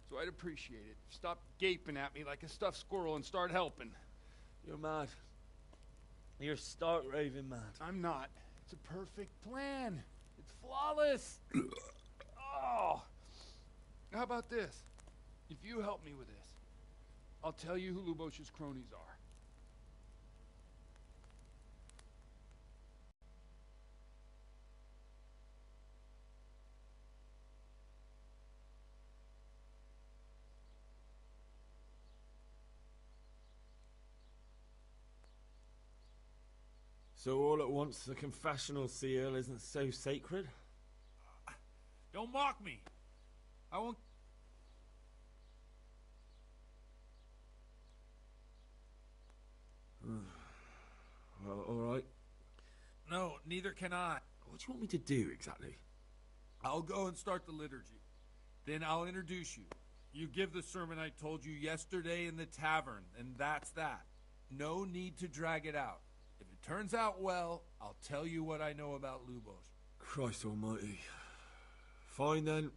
[SPEAKER 12] So I'd appreciate it. Stop gaping at me like a stuffed squirrel and start helping.
[SPEAKER 17] You're mad. You're stark raving mad.
[SPEAKER 12] I'm not. It's a perfect plan. It's flawless. Oh. How about this? If you help me with this, I'll tell you who Lubosh's cronies are.
[SPEAKER 17] So all at once the confessional seal isn't so sacred?
[SPEAKER 12] Don't mock me. I won't...
[SPEAKER 17] Well, alright.
[SPEAKER 12] No, neither can I.
[SPEAKER 17] What do you want me to do, exactly?
[SPEAKER 12] I'll go and start the liturgy. Then I'll introduce you. You give the sermon I told you yesterday in the tavern, and that's that. No need to drag it out. If it turns out well, I'll tell you what I know about Lubosh.
[SPEAKER 17] Christ almighty. Fine then.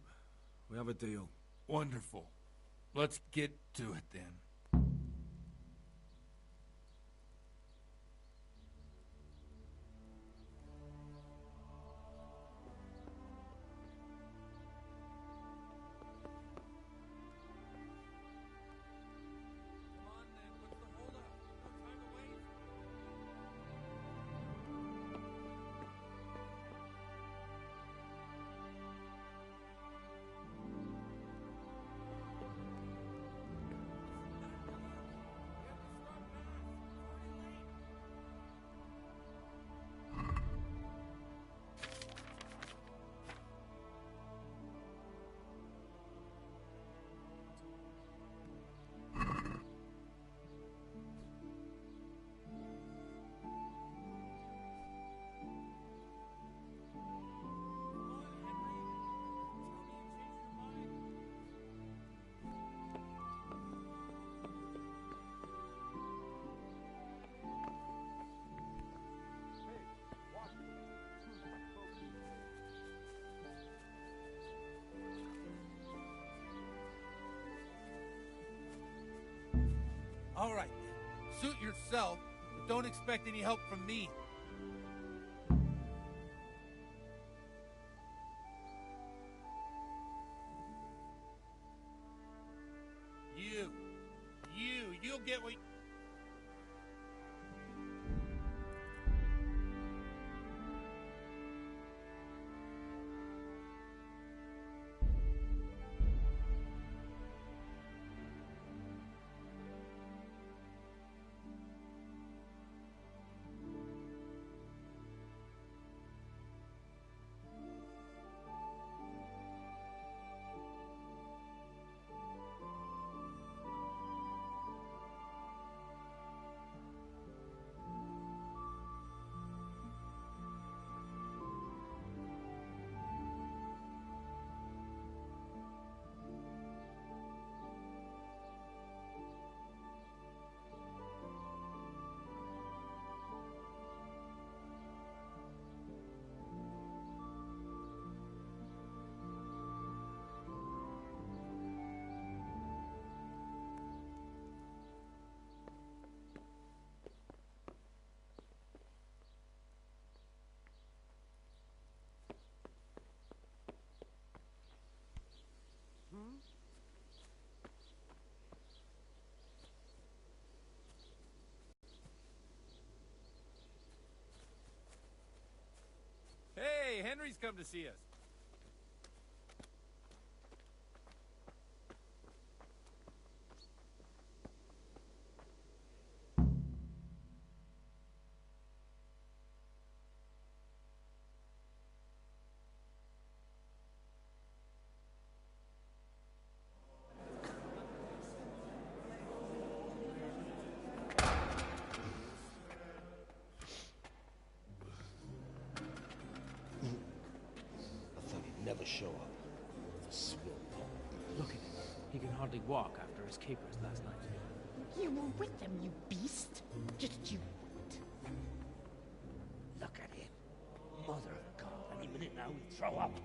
[SPEAKER 17] We have a deal.
[SPEAKER 12] Wonderful. Let's get to it then. All right, suit yourself, but don't expect any help from me. You'll get what... Hey, Henry's come to see us.
[SPEAKER 18] show up. The swill pole.
[SPEAKER 1] Look at him. He can hardly walk after his capers last night.
[SPEAKER 14] You were with them, you beast. Just you wait.
[SPEAKER 18] Look at him. Mother of God, any minute now he'll throw up.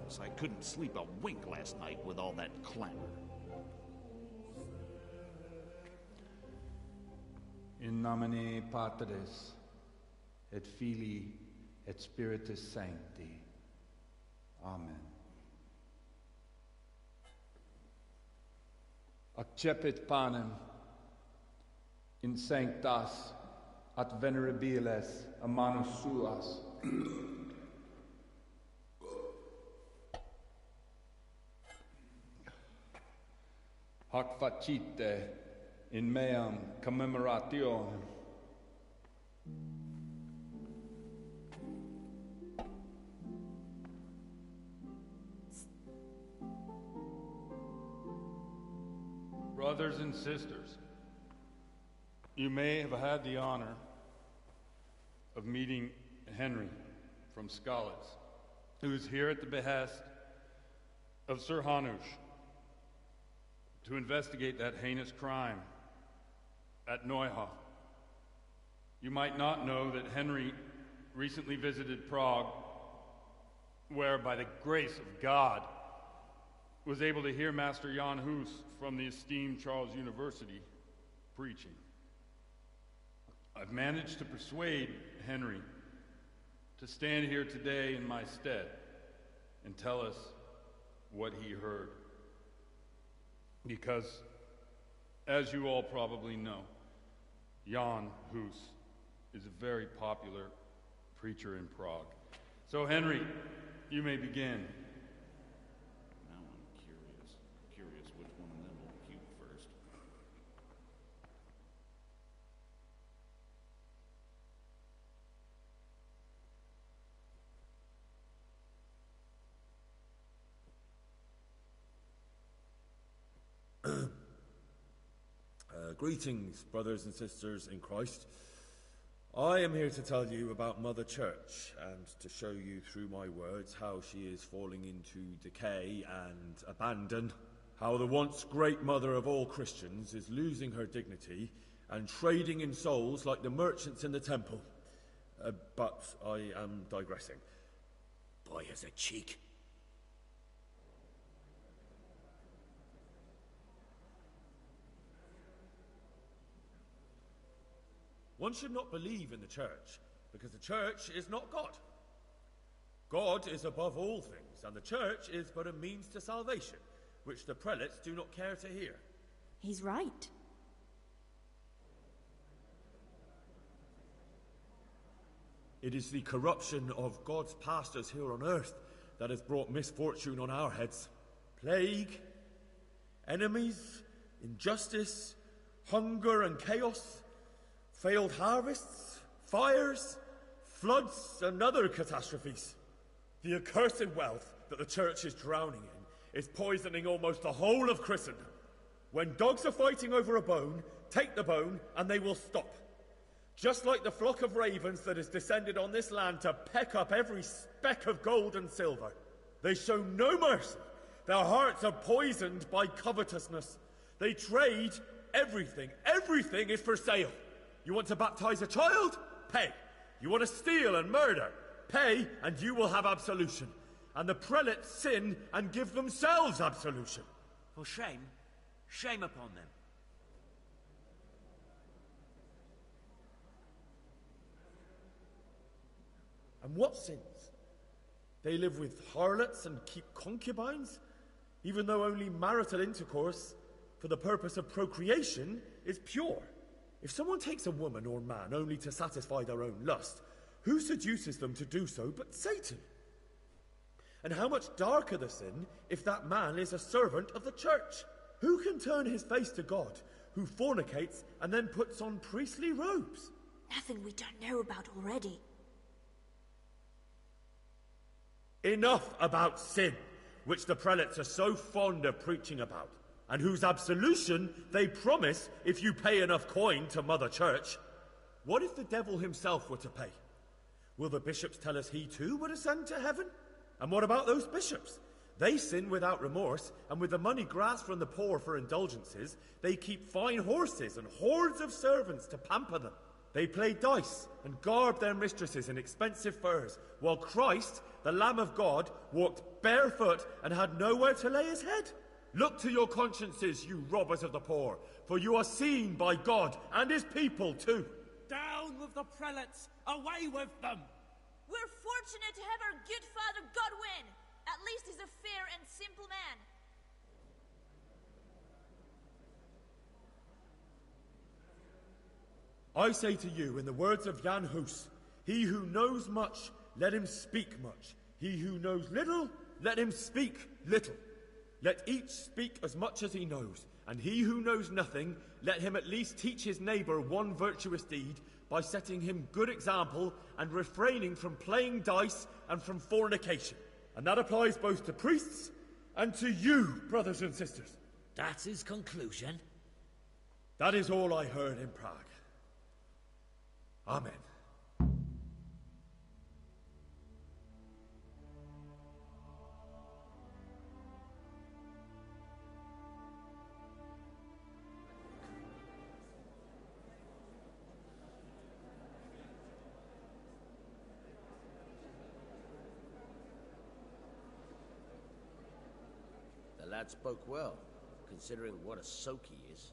[SPEAKER 19] So I couldn't sleep a wink last night with all that clamor.
[SPEAKER 20] In nomine Patris, et Filii, et Spiritus Sancti. Amen. Accepit panem in sanctas at venerabiles a manus suas. Hac facite in meam commemorationem.
[SPEAKER 11] Brothers and sisters, you may have had the honor of meeting Henry from Skalitz, who is here at the behest of Sir Hanush to investigate that heinous crime at Neuhof. You might not know that Henry recently visited Prague, where by the grace of God was able to hear Master Jan Hus from the esteemed Charles University preaching. I've managed to persuade Henry to stand here today in my stead and tell us what he heard. Because, as you all probably know, Jan Hus is a very popular preacher in Prague. So, Henry, you may begin.
[SPEAKER 19] Now I'm curious which one of them will puke first.
[SPEAKER 21] Greetings, brothers and sisters in Christ. I am here to tell you about Mother Church and to show you through my words how she is falling into decay and abandon, how the once great mother of all Christians is losing her dignity and trading in souls like the merchants in the temple. But I am digressing.
[SPEAKER 4] Boy has a cheek.
[SPEAKER 21] One should not believe in the church, because the church is not God. God is above all things, and the church is but a means to salvation, which the prelates do not care to hear.
[SPEAKER 6] He's right.
[SPEAKER 21] It is the corruption of God's pastors here on earth that has brought misfortune on our heads. Plague, enemies, injustice, hunger and chaos, failed harvests, fires, floods, and other catastrophes. The accursed wealth that the church is drowning in is poisoning almost the whole of Christendom. When dogs are fighting over a bone, take the bone and they will stop. Just like the flock of ravens that has descended on this land to peck up every speck of gold and silver. They show no mercy. Their hearts are poisoned by covetousness. They trade everything. Everything is for sale. You want to baptize a child? Pay. You want to steal and murder? Pay, and you will have absolution. And the prelates sin and give themselves absolution.
[SPEAKER 4] For shame, shame upon them.
[SPEAKER 21] And what sins? They live with harlots and keep concubines, even though only marital intercourse for the purpose of procreation is pure. If someone takes a woman or man only to satisfy their own lust, who seduces them to do so but Satan? And how much darker the sin if that man is a servant of the church? Who can turn his face to God, who fornicates and then puts on priestly robes?
[SPEAKER 6] Nothing we don't know about already.
[SPEAKER 21] Enough about sin, which the prelates are so fond of preaching about, and whose absolution they promise if you pay enough coin to Mother Church. What if the devil himself were to pay? Will the bishops tell us he too would ascend to heaven? And what about those bishops? They sin without remorse, and with the money grasped from the poor for indulgences, they keep fine horses and hordes of servants to pamper them. They play dice and garb their mistresses in expensive furs, while Christ, the Lamb of God, walked barefoot and had nowhere to lay his head. Look to your consciences, you robbers of the poor, for you are seen by God and his people too.
[SPEAKER 18] Down with the prelates! Away with them!
[SPEAKER 7] We're fortunate to have our good Father Godwin! At least he's a fair and simple man.
[SPEAKER 21] I say to you, in the words of Jan Hus, he who knows much, let him speak much. He who knows little, let him speak little. Let each speak as much as he knows, and he who knows nothing, let him at least teach his neighbour one virtuous deed by setting him good example and refraining from playing dice and from fornication. And that applies both to priests and to you, brothers and sisters.
[SPEAKER 18] That's his conclusion?
[SPEAKER 21] That is all I heard in Prague. Amen.
[SPEAKER 4] The lad spoke well, considering what a soak he is.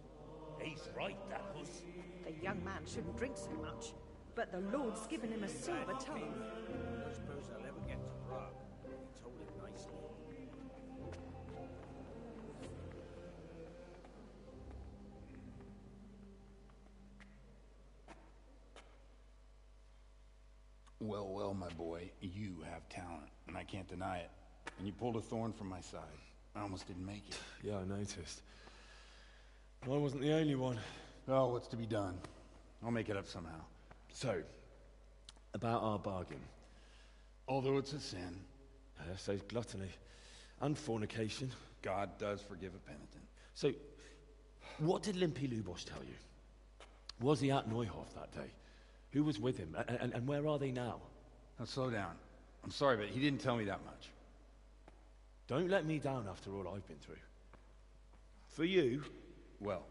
[SPEAKER 18] He's right, that Hus.
[SPEAKER 22] The young man shouldn't drink so much, but the Lord's given him a silver tongue.
[SPEAKER 4] I don't suppose I'll ever get to Prague. He told it nicely.
[SPEAKER 20] Well, well, my boy, you have talent, and I can't deny it. And you pulled a thorn from my side. I almost didn't make it.
[SPEAKER 2] Yeah, I noticed. I wasn't the only one.
[SPEAKER 20] Oh, what's to be done? I'll make it up somehow.
[SPEAKER 2] So, about our bargain.
[SPEAKER 20] Although it's a sin.
[SPEAKER 2] So gluttony and fornication.
[SPEAKER 20] God does forgive a penitent.
[SPEAKER 2] So, what did Limpy Lubos tell you? Was he at Neuhof that day? Who was with him? And where are they now?
[SPEAKER 20] Now, slow down. I'm sorry, but he didn't tell me that much.
[SPEAKER 2] Don't let me down after all I've been through. For you...
[SPEAKER 20] Well,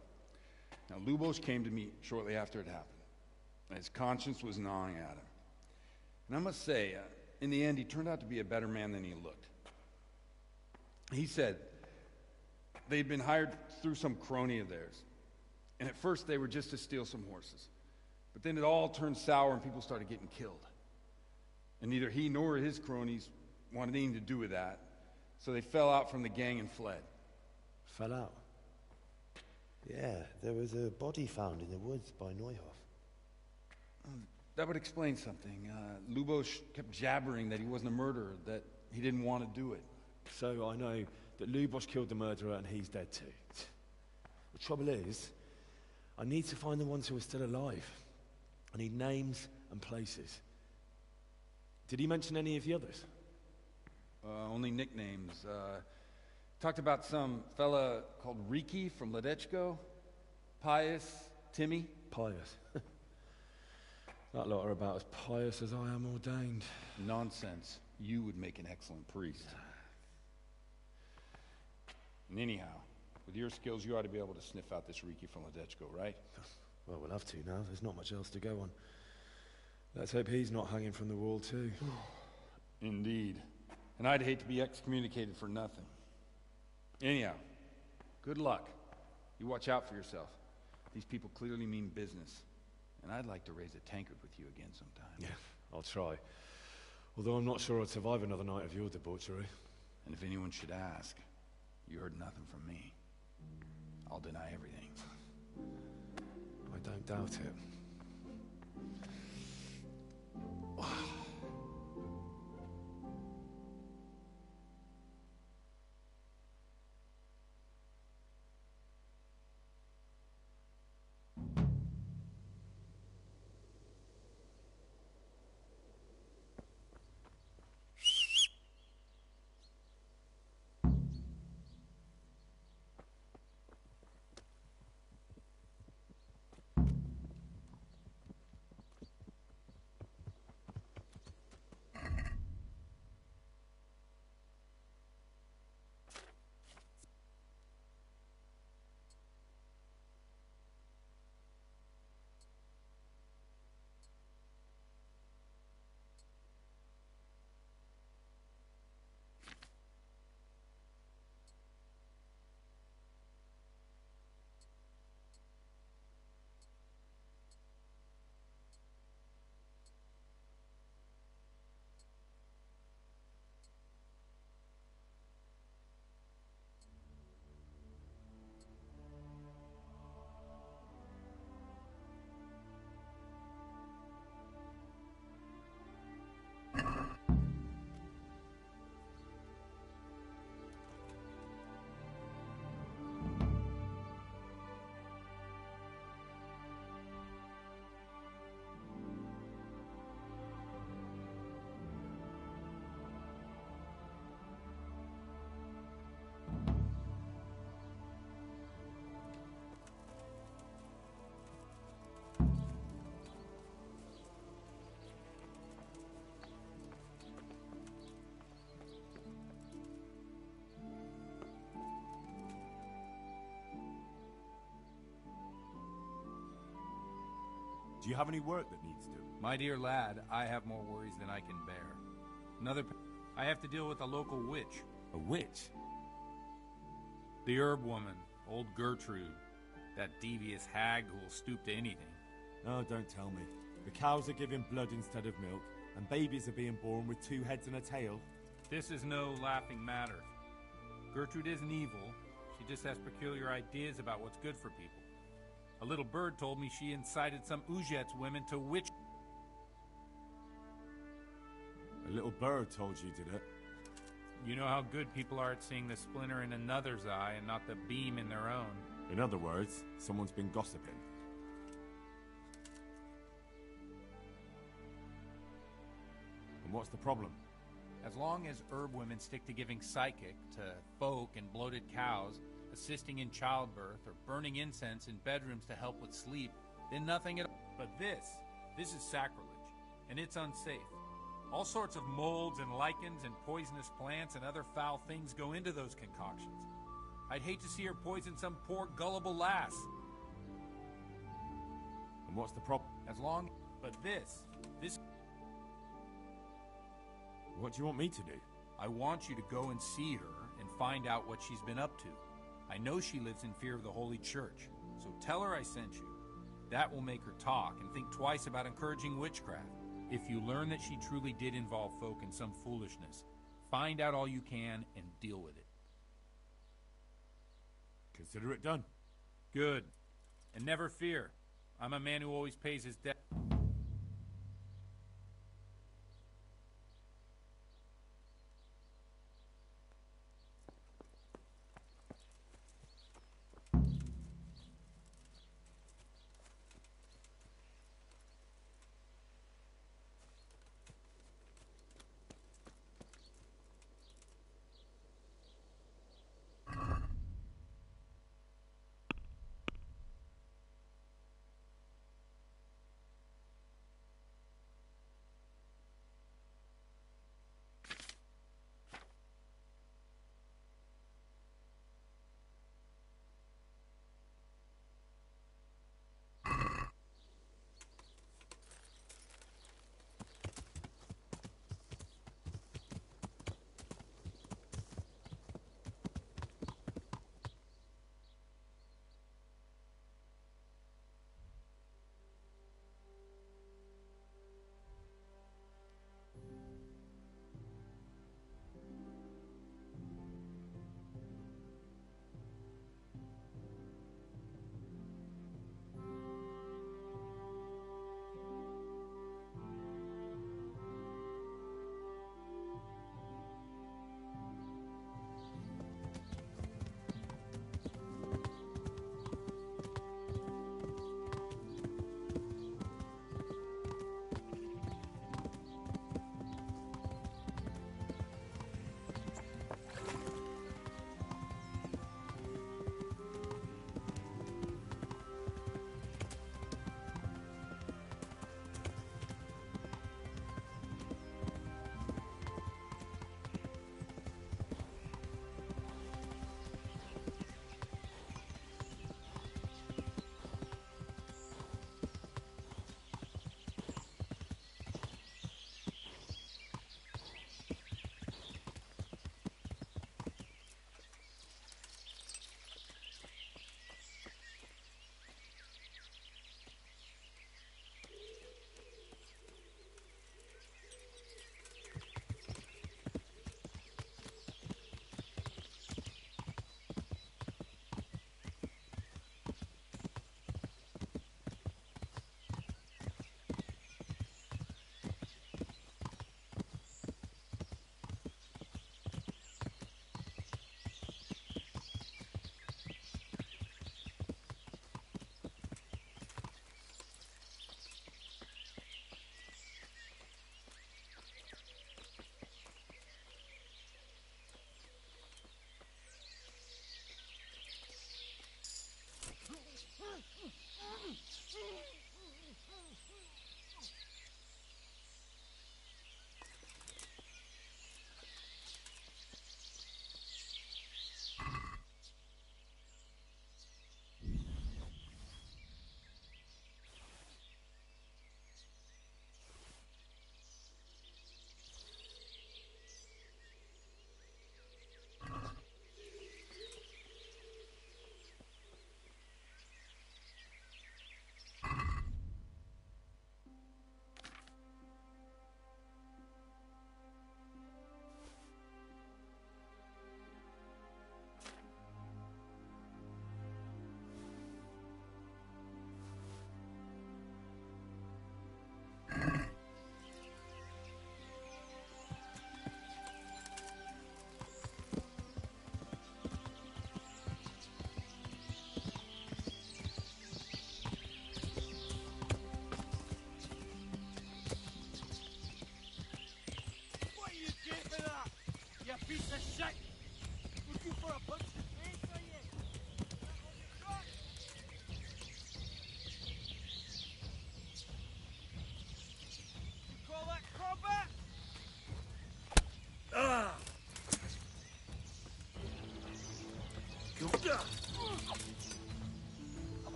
[SPEAKER 20] now Lubos came to me shortly after it happened. His conscience was gnawing at him. And I must say, in the end, he turned out to be a better man than he looked. He said they'd been hired through some crony of theirs. And at first they were just to steal some horses. But then it all turned sour and people started getting killed. And neither he nor his cronies wanted anything to do with that. So they fell out from the gang and fled.
[SPEAKER 2] Fell out?
[SPEAKER 23] Yeah, there was a body found in the woods by Neuhof.
[SPEAKER 20] That would explain something. Lubos kept jabbering that he wasn't a murderer, that he didn't want to do it.
[SPEAKER 2] So I know that Lubos killed the murderer and he's dead too. The trouble is, I need to find the ones who are still alive. I need names and places. Did he mention any of the others?
[SPEAKER 20] Only nicknames. Talked about some fella called Riki from Ledechko. Pius, Timmy.
[SPEAKER 2] Pius. That lot are about as pious as I am ordained.
[SPEAKER 20] Nonsense. You would make an excellent priest. And anyhow, with your skills, you ought to be able to sniff out this Riki from Ledechko, right?
[SPEAKER 2] Well, we'll have to now. There's not much else to go on. Let's hope he's not hanging from the wall too.
[SPEAKER 20] Indeed. And I'd hate to be excommunicated for nothing. Anyhow, good luck. You watch out for yourself. These people clearly mean business. And I'd like to raise a tankard with you again sometime.
[SPEAKER 2] Yeah, I'll try. Although I'm not sure I'd survive another night of your debauchery.
[SPEAKER 20] And if anyone should ask, you heard nothing from me. I'll deny everything.
[SPEAKER 2] I don't doubt it.
[SPEAKER 21] Do you have any work that needs doing?
[SPEAKER 12] My dear lad, I have more worries than I can bear. I have to deal with a local witch.
[SPEAKER 21] A witch?
[SPEAKER 12] The herb woman, old Gertrude. That devious hag who will stoop to anything.
[SPEAKER 21] Oh, don't tell me. The cows are giving blood instead of milk, and babies are being born with 2 heads and a tail.
[SPEAKER 12] This is no laughing matter. Gertrude isn't evil. She just has peculiar ideas about what's good for people. A little bird told me she incited some Ujet's women to witch.
[SPEAKER 21] A little bird told you, did it?
[SPEAKER 12] You know how good people are at seeing the splinter in another's eye and not the beam in their own.
[SPEAKER 21] In other words, someone's been gossiping. And what's the problem?
[SPEAKER 12] As long as herb women stick to giving psychic to folk and bloated cows, assisting in childbirth, or burning incense in bedrooms to help with sleep, then nothing at all. But this is sacrilege, and it's unsafe. All sorts of molds and lichens and poisonous plants and other foul things go into those concoctions. I'd hate to see her poison some poor gullible lass.
[SPEAKER 21] And what's the problem?
[SPEAKER 12] But this...
[SPEAKER 21] What do you want me to do?
[SPEAKER 12] I want you to go and see her and find out what she's been up to. I know she lives in fear of the Holy Church, so tell her I sent you. That will make her talk and think twice about encouraging witchcraft. If you learn that she truly did involve folk in some foolishness, find out all you can and deal with it.
[SPEAKER 21] Consider it done.
[SPEAKER 12] Good. And never fear. I'm a man who always pays his debt.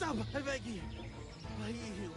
[SPEAKER 8] Stop! I beg you! I beg you!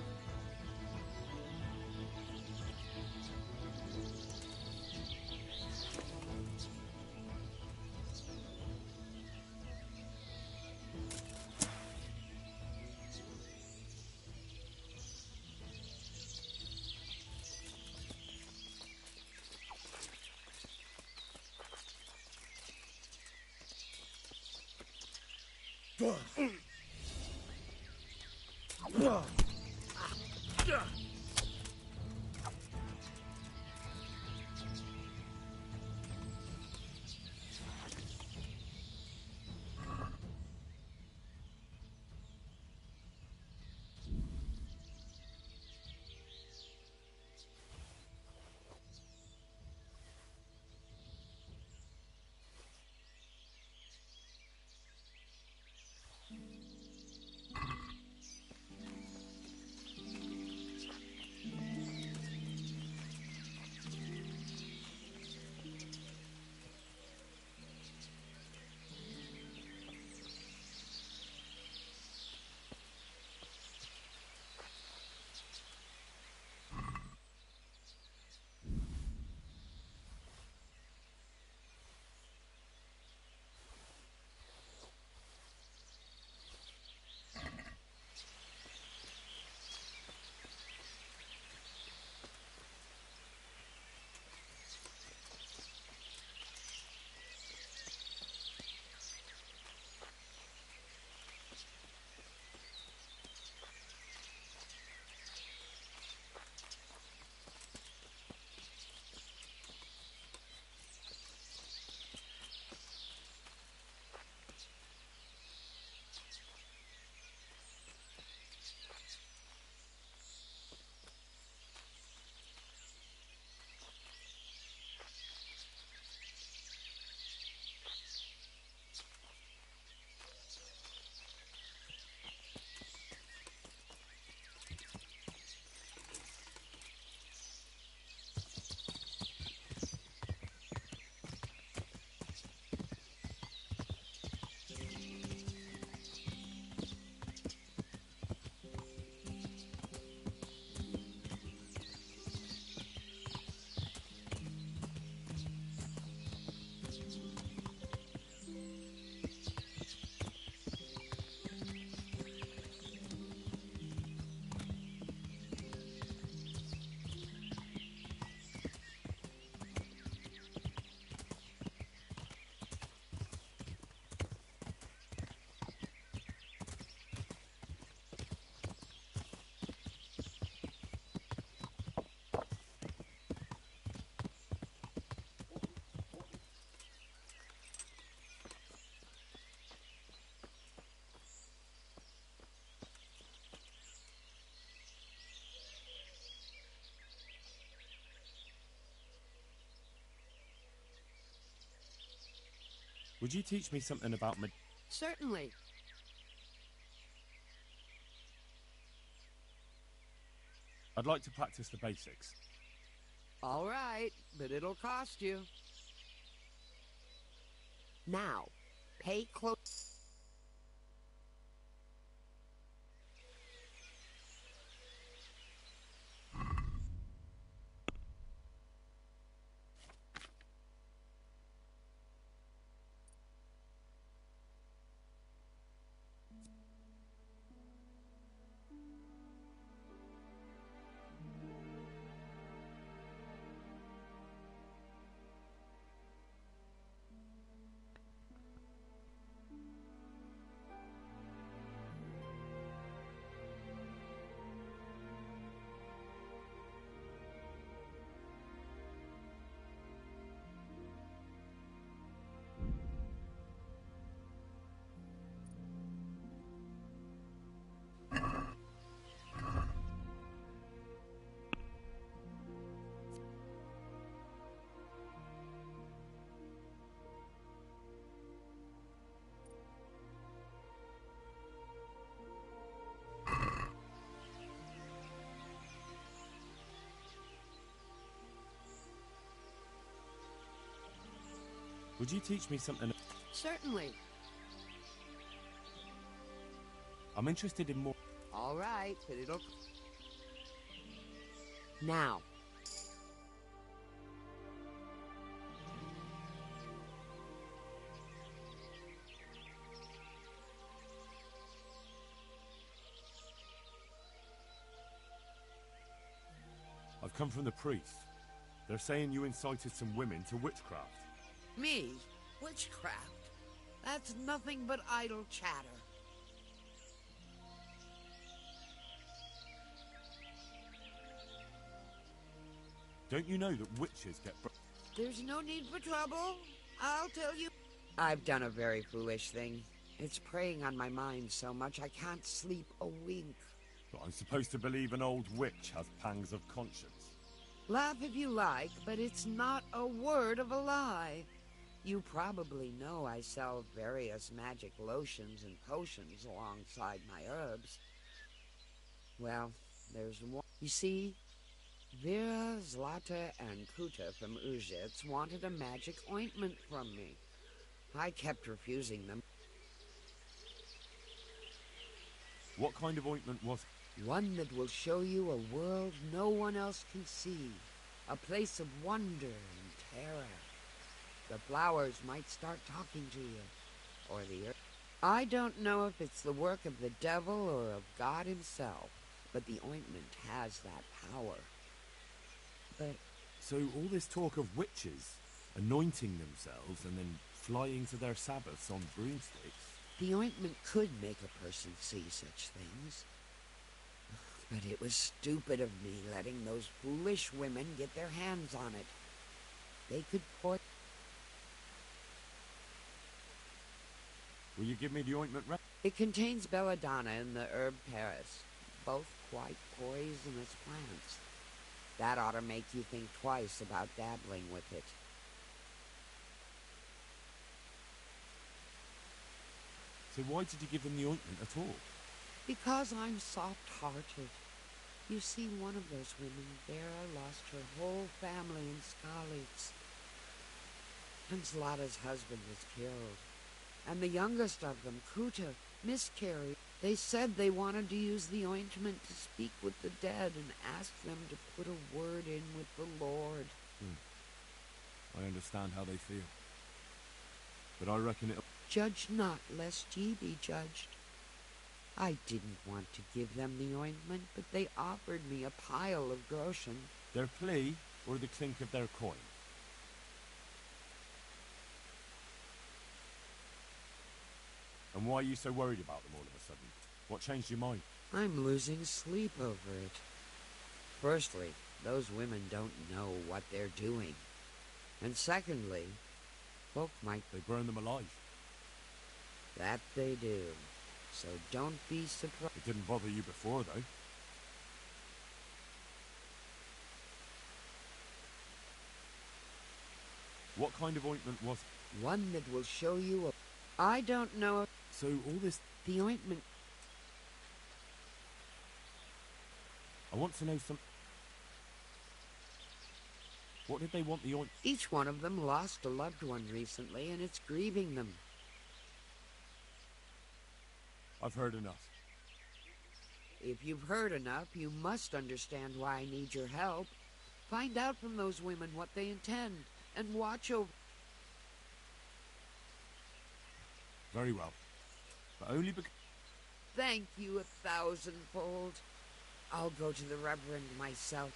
[SPEAKER 21] Would you teach me something about
[SPEAKER 9] Certainly.
[SPEAKER 21] I'd like to practice the basics.
[SPEAKER 9] All right, but it'll cost you. Now, pay close.
[SPEAKER 21] Would you teach me something?
[SPEAKER 9] Certainly.
[SPEAKER 2] I'm interested in more.
[SPEAKER 9] All right, but it'll... Now.
[SPEAKER 2] I've come from the priest. They're saying you incited some women to witchcraft.
[SPEAKER 9] Me? Witchcraft? That's nothing but idle chatter.
[SPEAKER 2] Don't you know that witches get...
[SPEAKER 9] There's no need for trouble. I'll tell you. I've done a very foolish thing. It's preying on my mind so much I can't sleep a wink.
[SPEAKER 2] But I'm supposed to believe an old witch has pangs of conscience.
[SPEAKER 9] Laugh if you like, but it's not a word of a lie. You probably know I sell various magic lotions and potions alongside my herbs. Well, there's one. You see, Vera, Zlata, and Kuta from Uzhitz wanted a magic ointment from me. I kept refusing them.
[SPEAKER 2] What kind of ointment was it?
[SPEAKER 9] One that will show you a world no one else can see. A place of wonder and terror. The flowers might start talking to you. Or the earth. I don't know if it's the work of the devil or of God himself, but the ointment has that power. But...
[SPEAKER 2] So all this talk of witches anointing themselves and then flying to their sabbaths on broomsticks...
[SPEAKER 9] The ointment could make a person see such things. But it was stupid of me letting those foolish women get their hands on it. They could pour...
[SPEAKER 2] Will you give me the ointment?
[SPEAKER 9] It contains belladonna and the herb Paris, both quite poisonous plants. That ought to make you think twice about dabbling with it.
[SPEAKER 2] So why did you give them the ointment at all?
[SPEAKER 9] Because I'm soft-hearted. You see, one of those women, Vera, lost her whole family in Skalitz. And Zlata's husband was killed. And the youngest of them, Kuta, miscarried. They said they wanted to use the ointment to speak with the dead and ask them to put a word in with the Lord.
[SPEAKER 2] I understand how they feel. But I reckon it'll...
[SPEAKER 9] Judge not, lest ye be judged. I didn't want to give them the ointment, but they offered me a pile of groschen.
[SPEAKER 2] Their plea, or the clink of their coin? And why are you so worried about them all of a sudden? What changed your mind?
[SPEAKER 9] I'm losing sleep over it. Firstly, those women don't know what they're doing. And secondly, folk might...
[SPEAKER 2] They burn them alive.
[SPEAKER 9] That they do. So don't be surprised.
[SPEAKER 2] It didn't bother you before, though. What kind of ointment was it?
[SPEAKER 9] One that will show you a... I don't know if...
[SPEAKER 2] So all this...
[SPEAKER 9] The ointment...
[SPEAKER 2] I want to know some... What did they want the ointment?
[SPEAKER 9] Each one of them lost a loved one recently, and it's grieving them.
[SPEAKER 2] I've heard enough.
[SPEAKER 9] If you've heard enough, you must understand why I need your help. Find out from those women what they intend, and watch over...
[SPEAKER 2] Very well. But only because...
[SPEAKER 9] Thank you 1,000-fold. I'll go to the Reverend myself.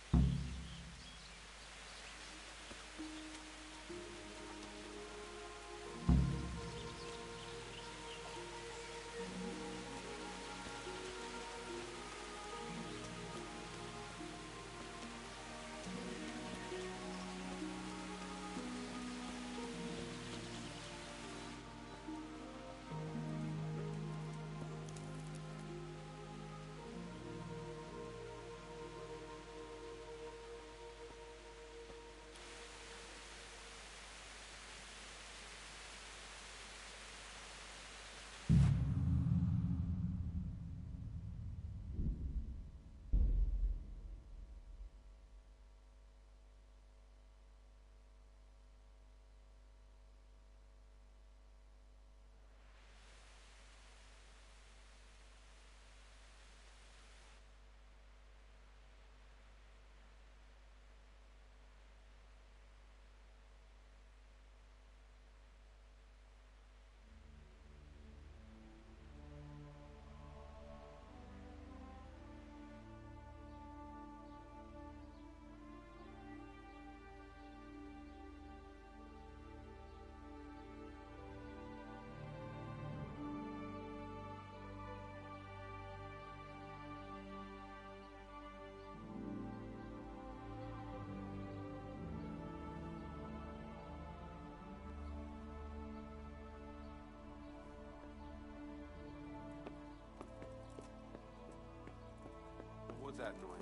[SPEAKER 3] that noise?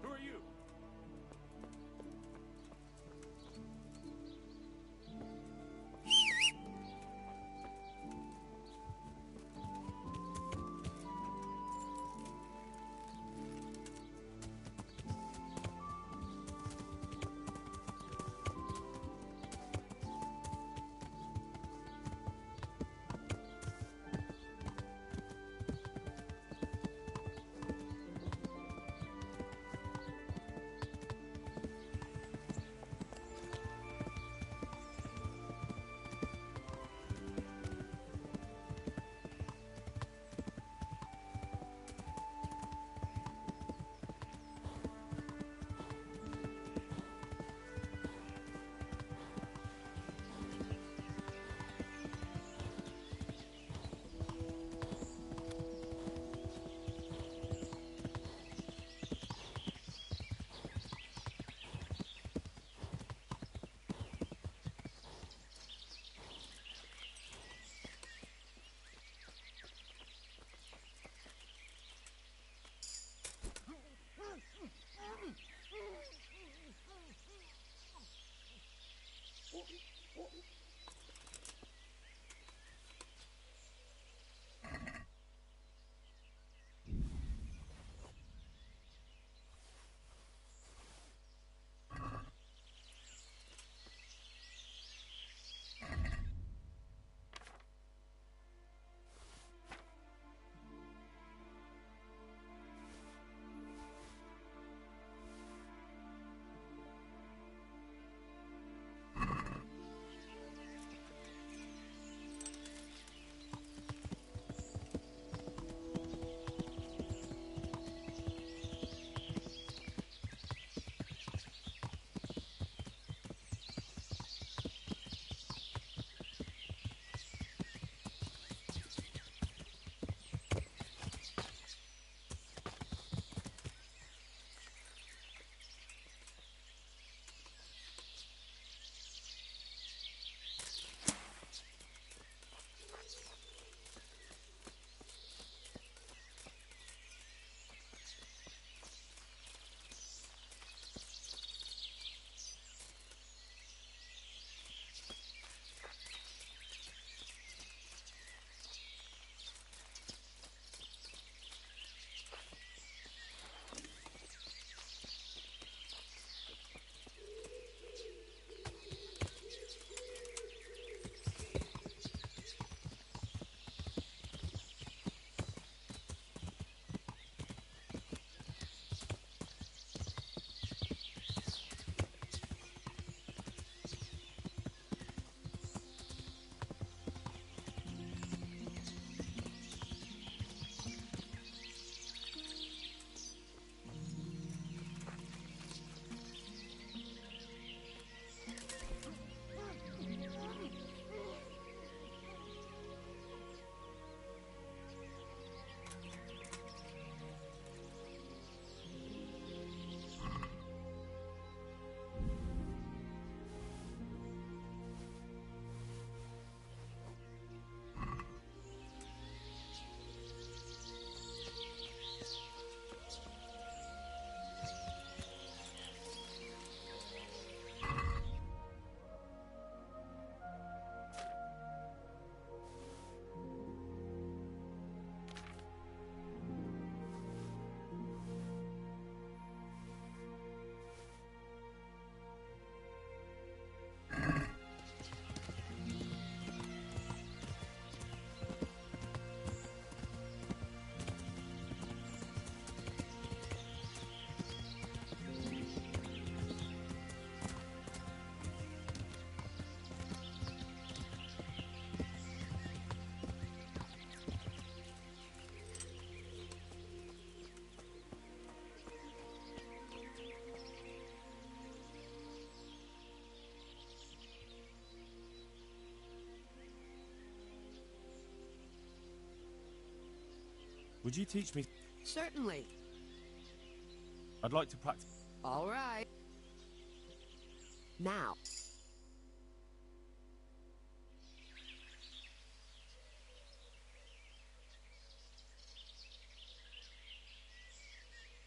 [SPEAKER 3] Who are you? Would you teach me?
[SPEAKER 9] Certainly.
[SPEAKER 3] I'd like to practice.
[SPEAKER 9] All right. Now.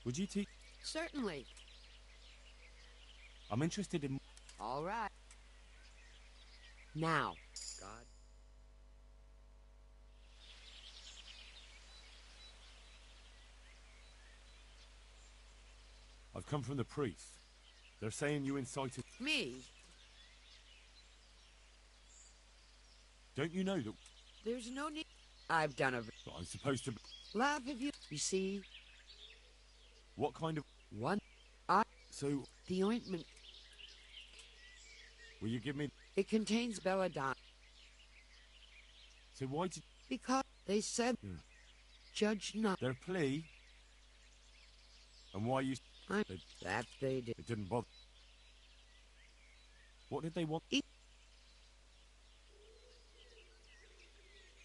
[SPEAKER 3] Would you teach?
[SPEAKER 9] Certainly.
[SPEAKER 3] I'm interested in...
[SPEAKER 9] All right. Now, God.
[SPEAKER 3] I've come from the priest. They're saying you incited...
[SPEAKER 9] Me?
[SPEAKER 3] Don't you know that...
[SPEAKER 9] There's no need... I've done a...
[SPEAKER 3] But I'm supposed to...
[SPEAKER 9] Love, have you see?
[SPEAKER 3] What kind of...
[SPEAKER 9] One...
[SPEAKER 3] So...
[SPEAKER 9] The ointment...
[SPEAKER 3] Will you give me...
[SPEAKER 9] It contains belladonna.
[SPEAKER 3] So why did...
[SPEAKER 9] Because they said...
[SPEAKER 3] Yeah.
[SPEAKER 9] Judge not.
[SPEAKER 3] Their plea? And why you...
[SPEAKER 9] That they did.
[SPEAKER 3] It didn't bother... What did they want?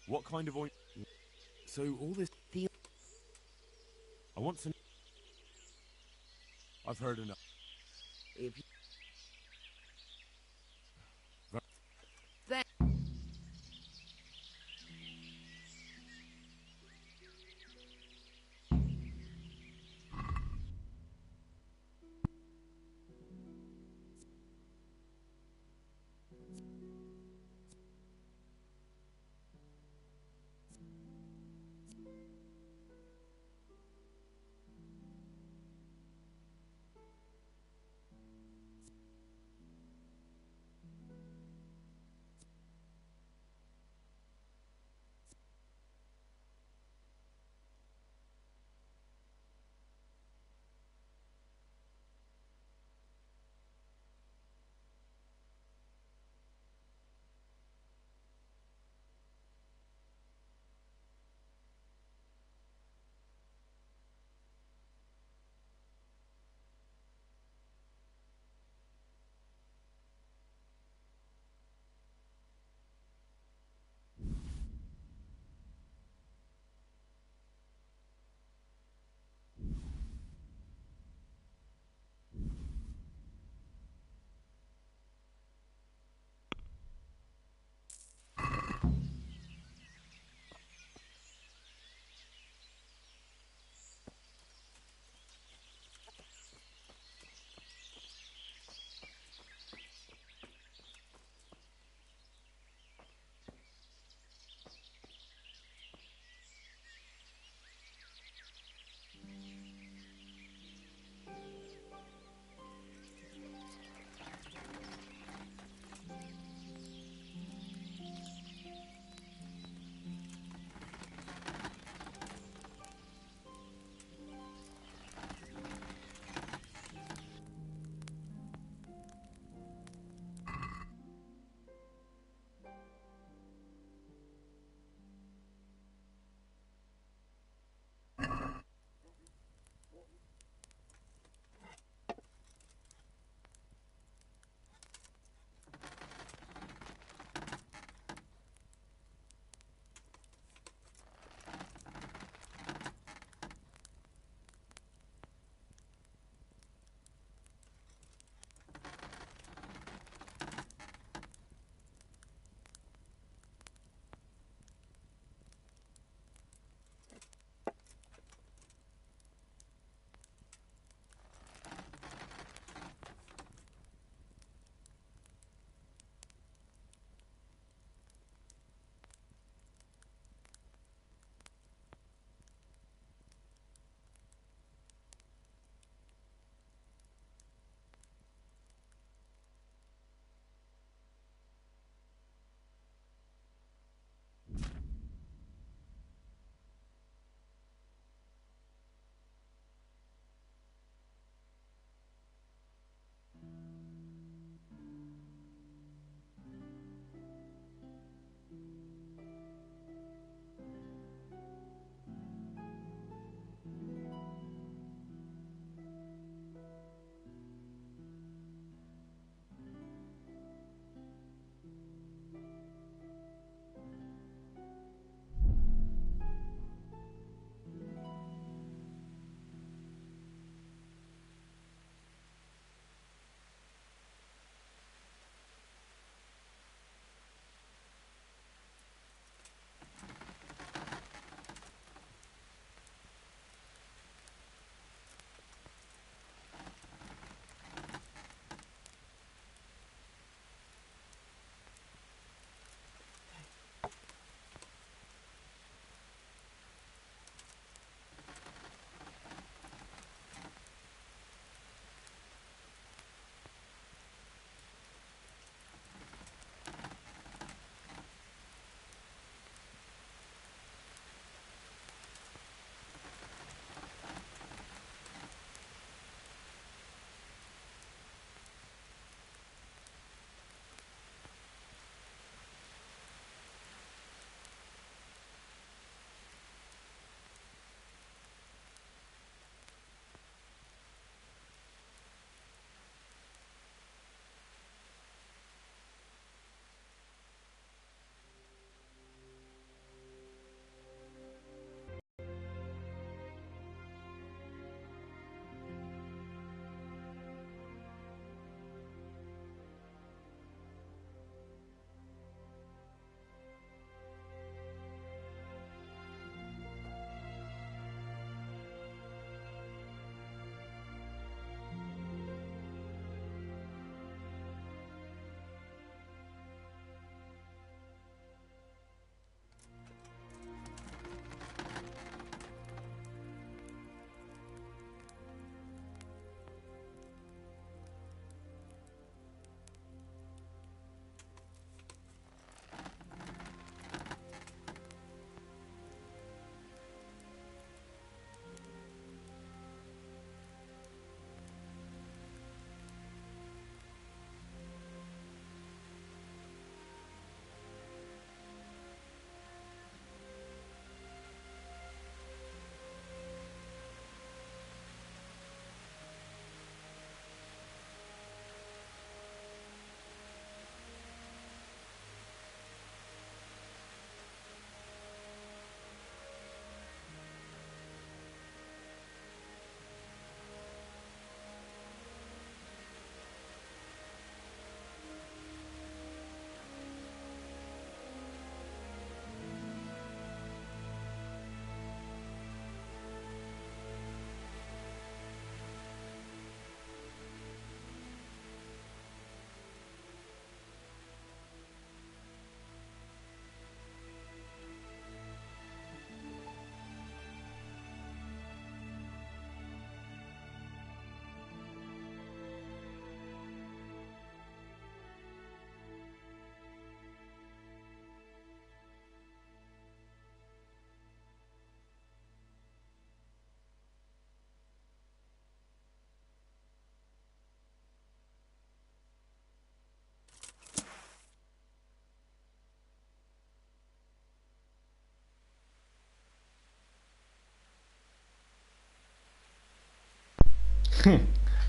[SPEAKER 3] What kind of ointment? So all this... I want to... I've heard enough.
[SPEAKER 9] If you...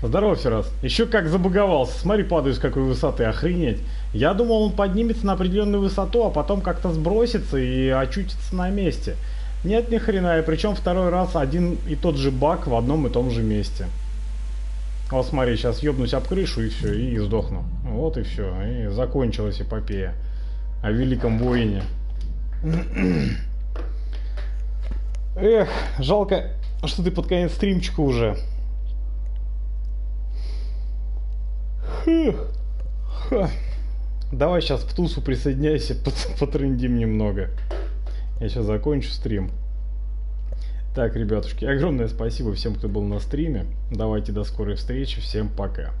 [SPEAKER 5] Здорово, Ферас. Еще как забаговался. Смотри, падаю с какой высоты, охренеть. Я думал, он поднимется на определенную высоту, а потом как-то сбросится и очутится на месте. Нет, ни хрена, и причем второй раз один и тот же баг в одном и том же месте. Вот смотри, сейчас ёбнусь об крышу и все, и сдохну. Вот и все, и закончилась эпопея о великом воине. Эх, жалко, что ты под конец стримчика уже. Давай сейчас в тусу присоединяйся, потрындим немного. Я сейчас закончу стрим. Так, ребятушки, огромное спасибо всем, кто был на стриме. Давайте до скорой встречи. Всем пока.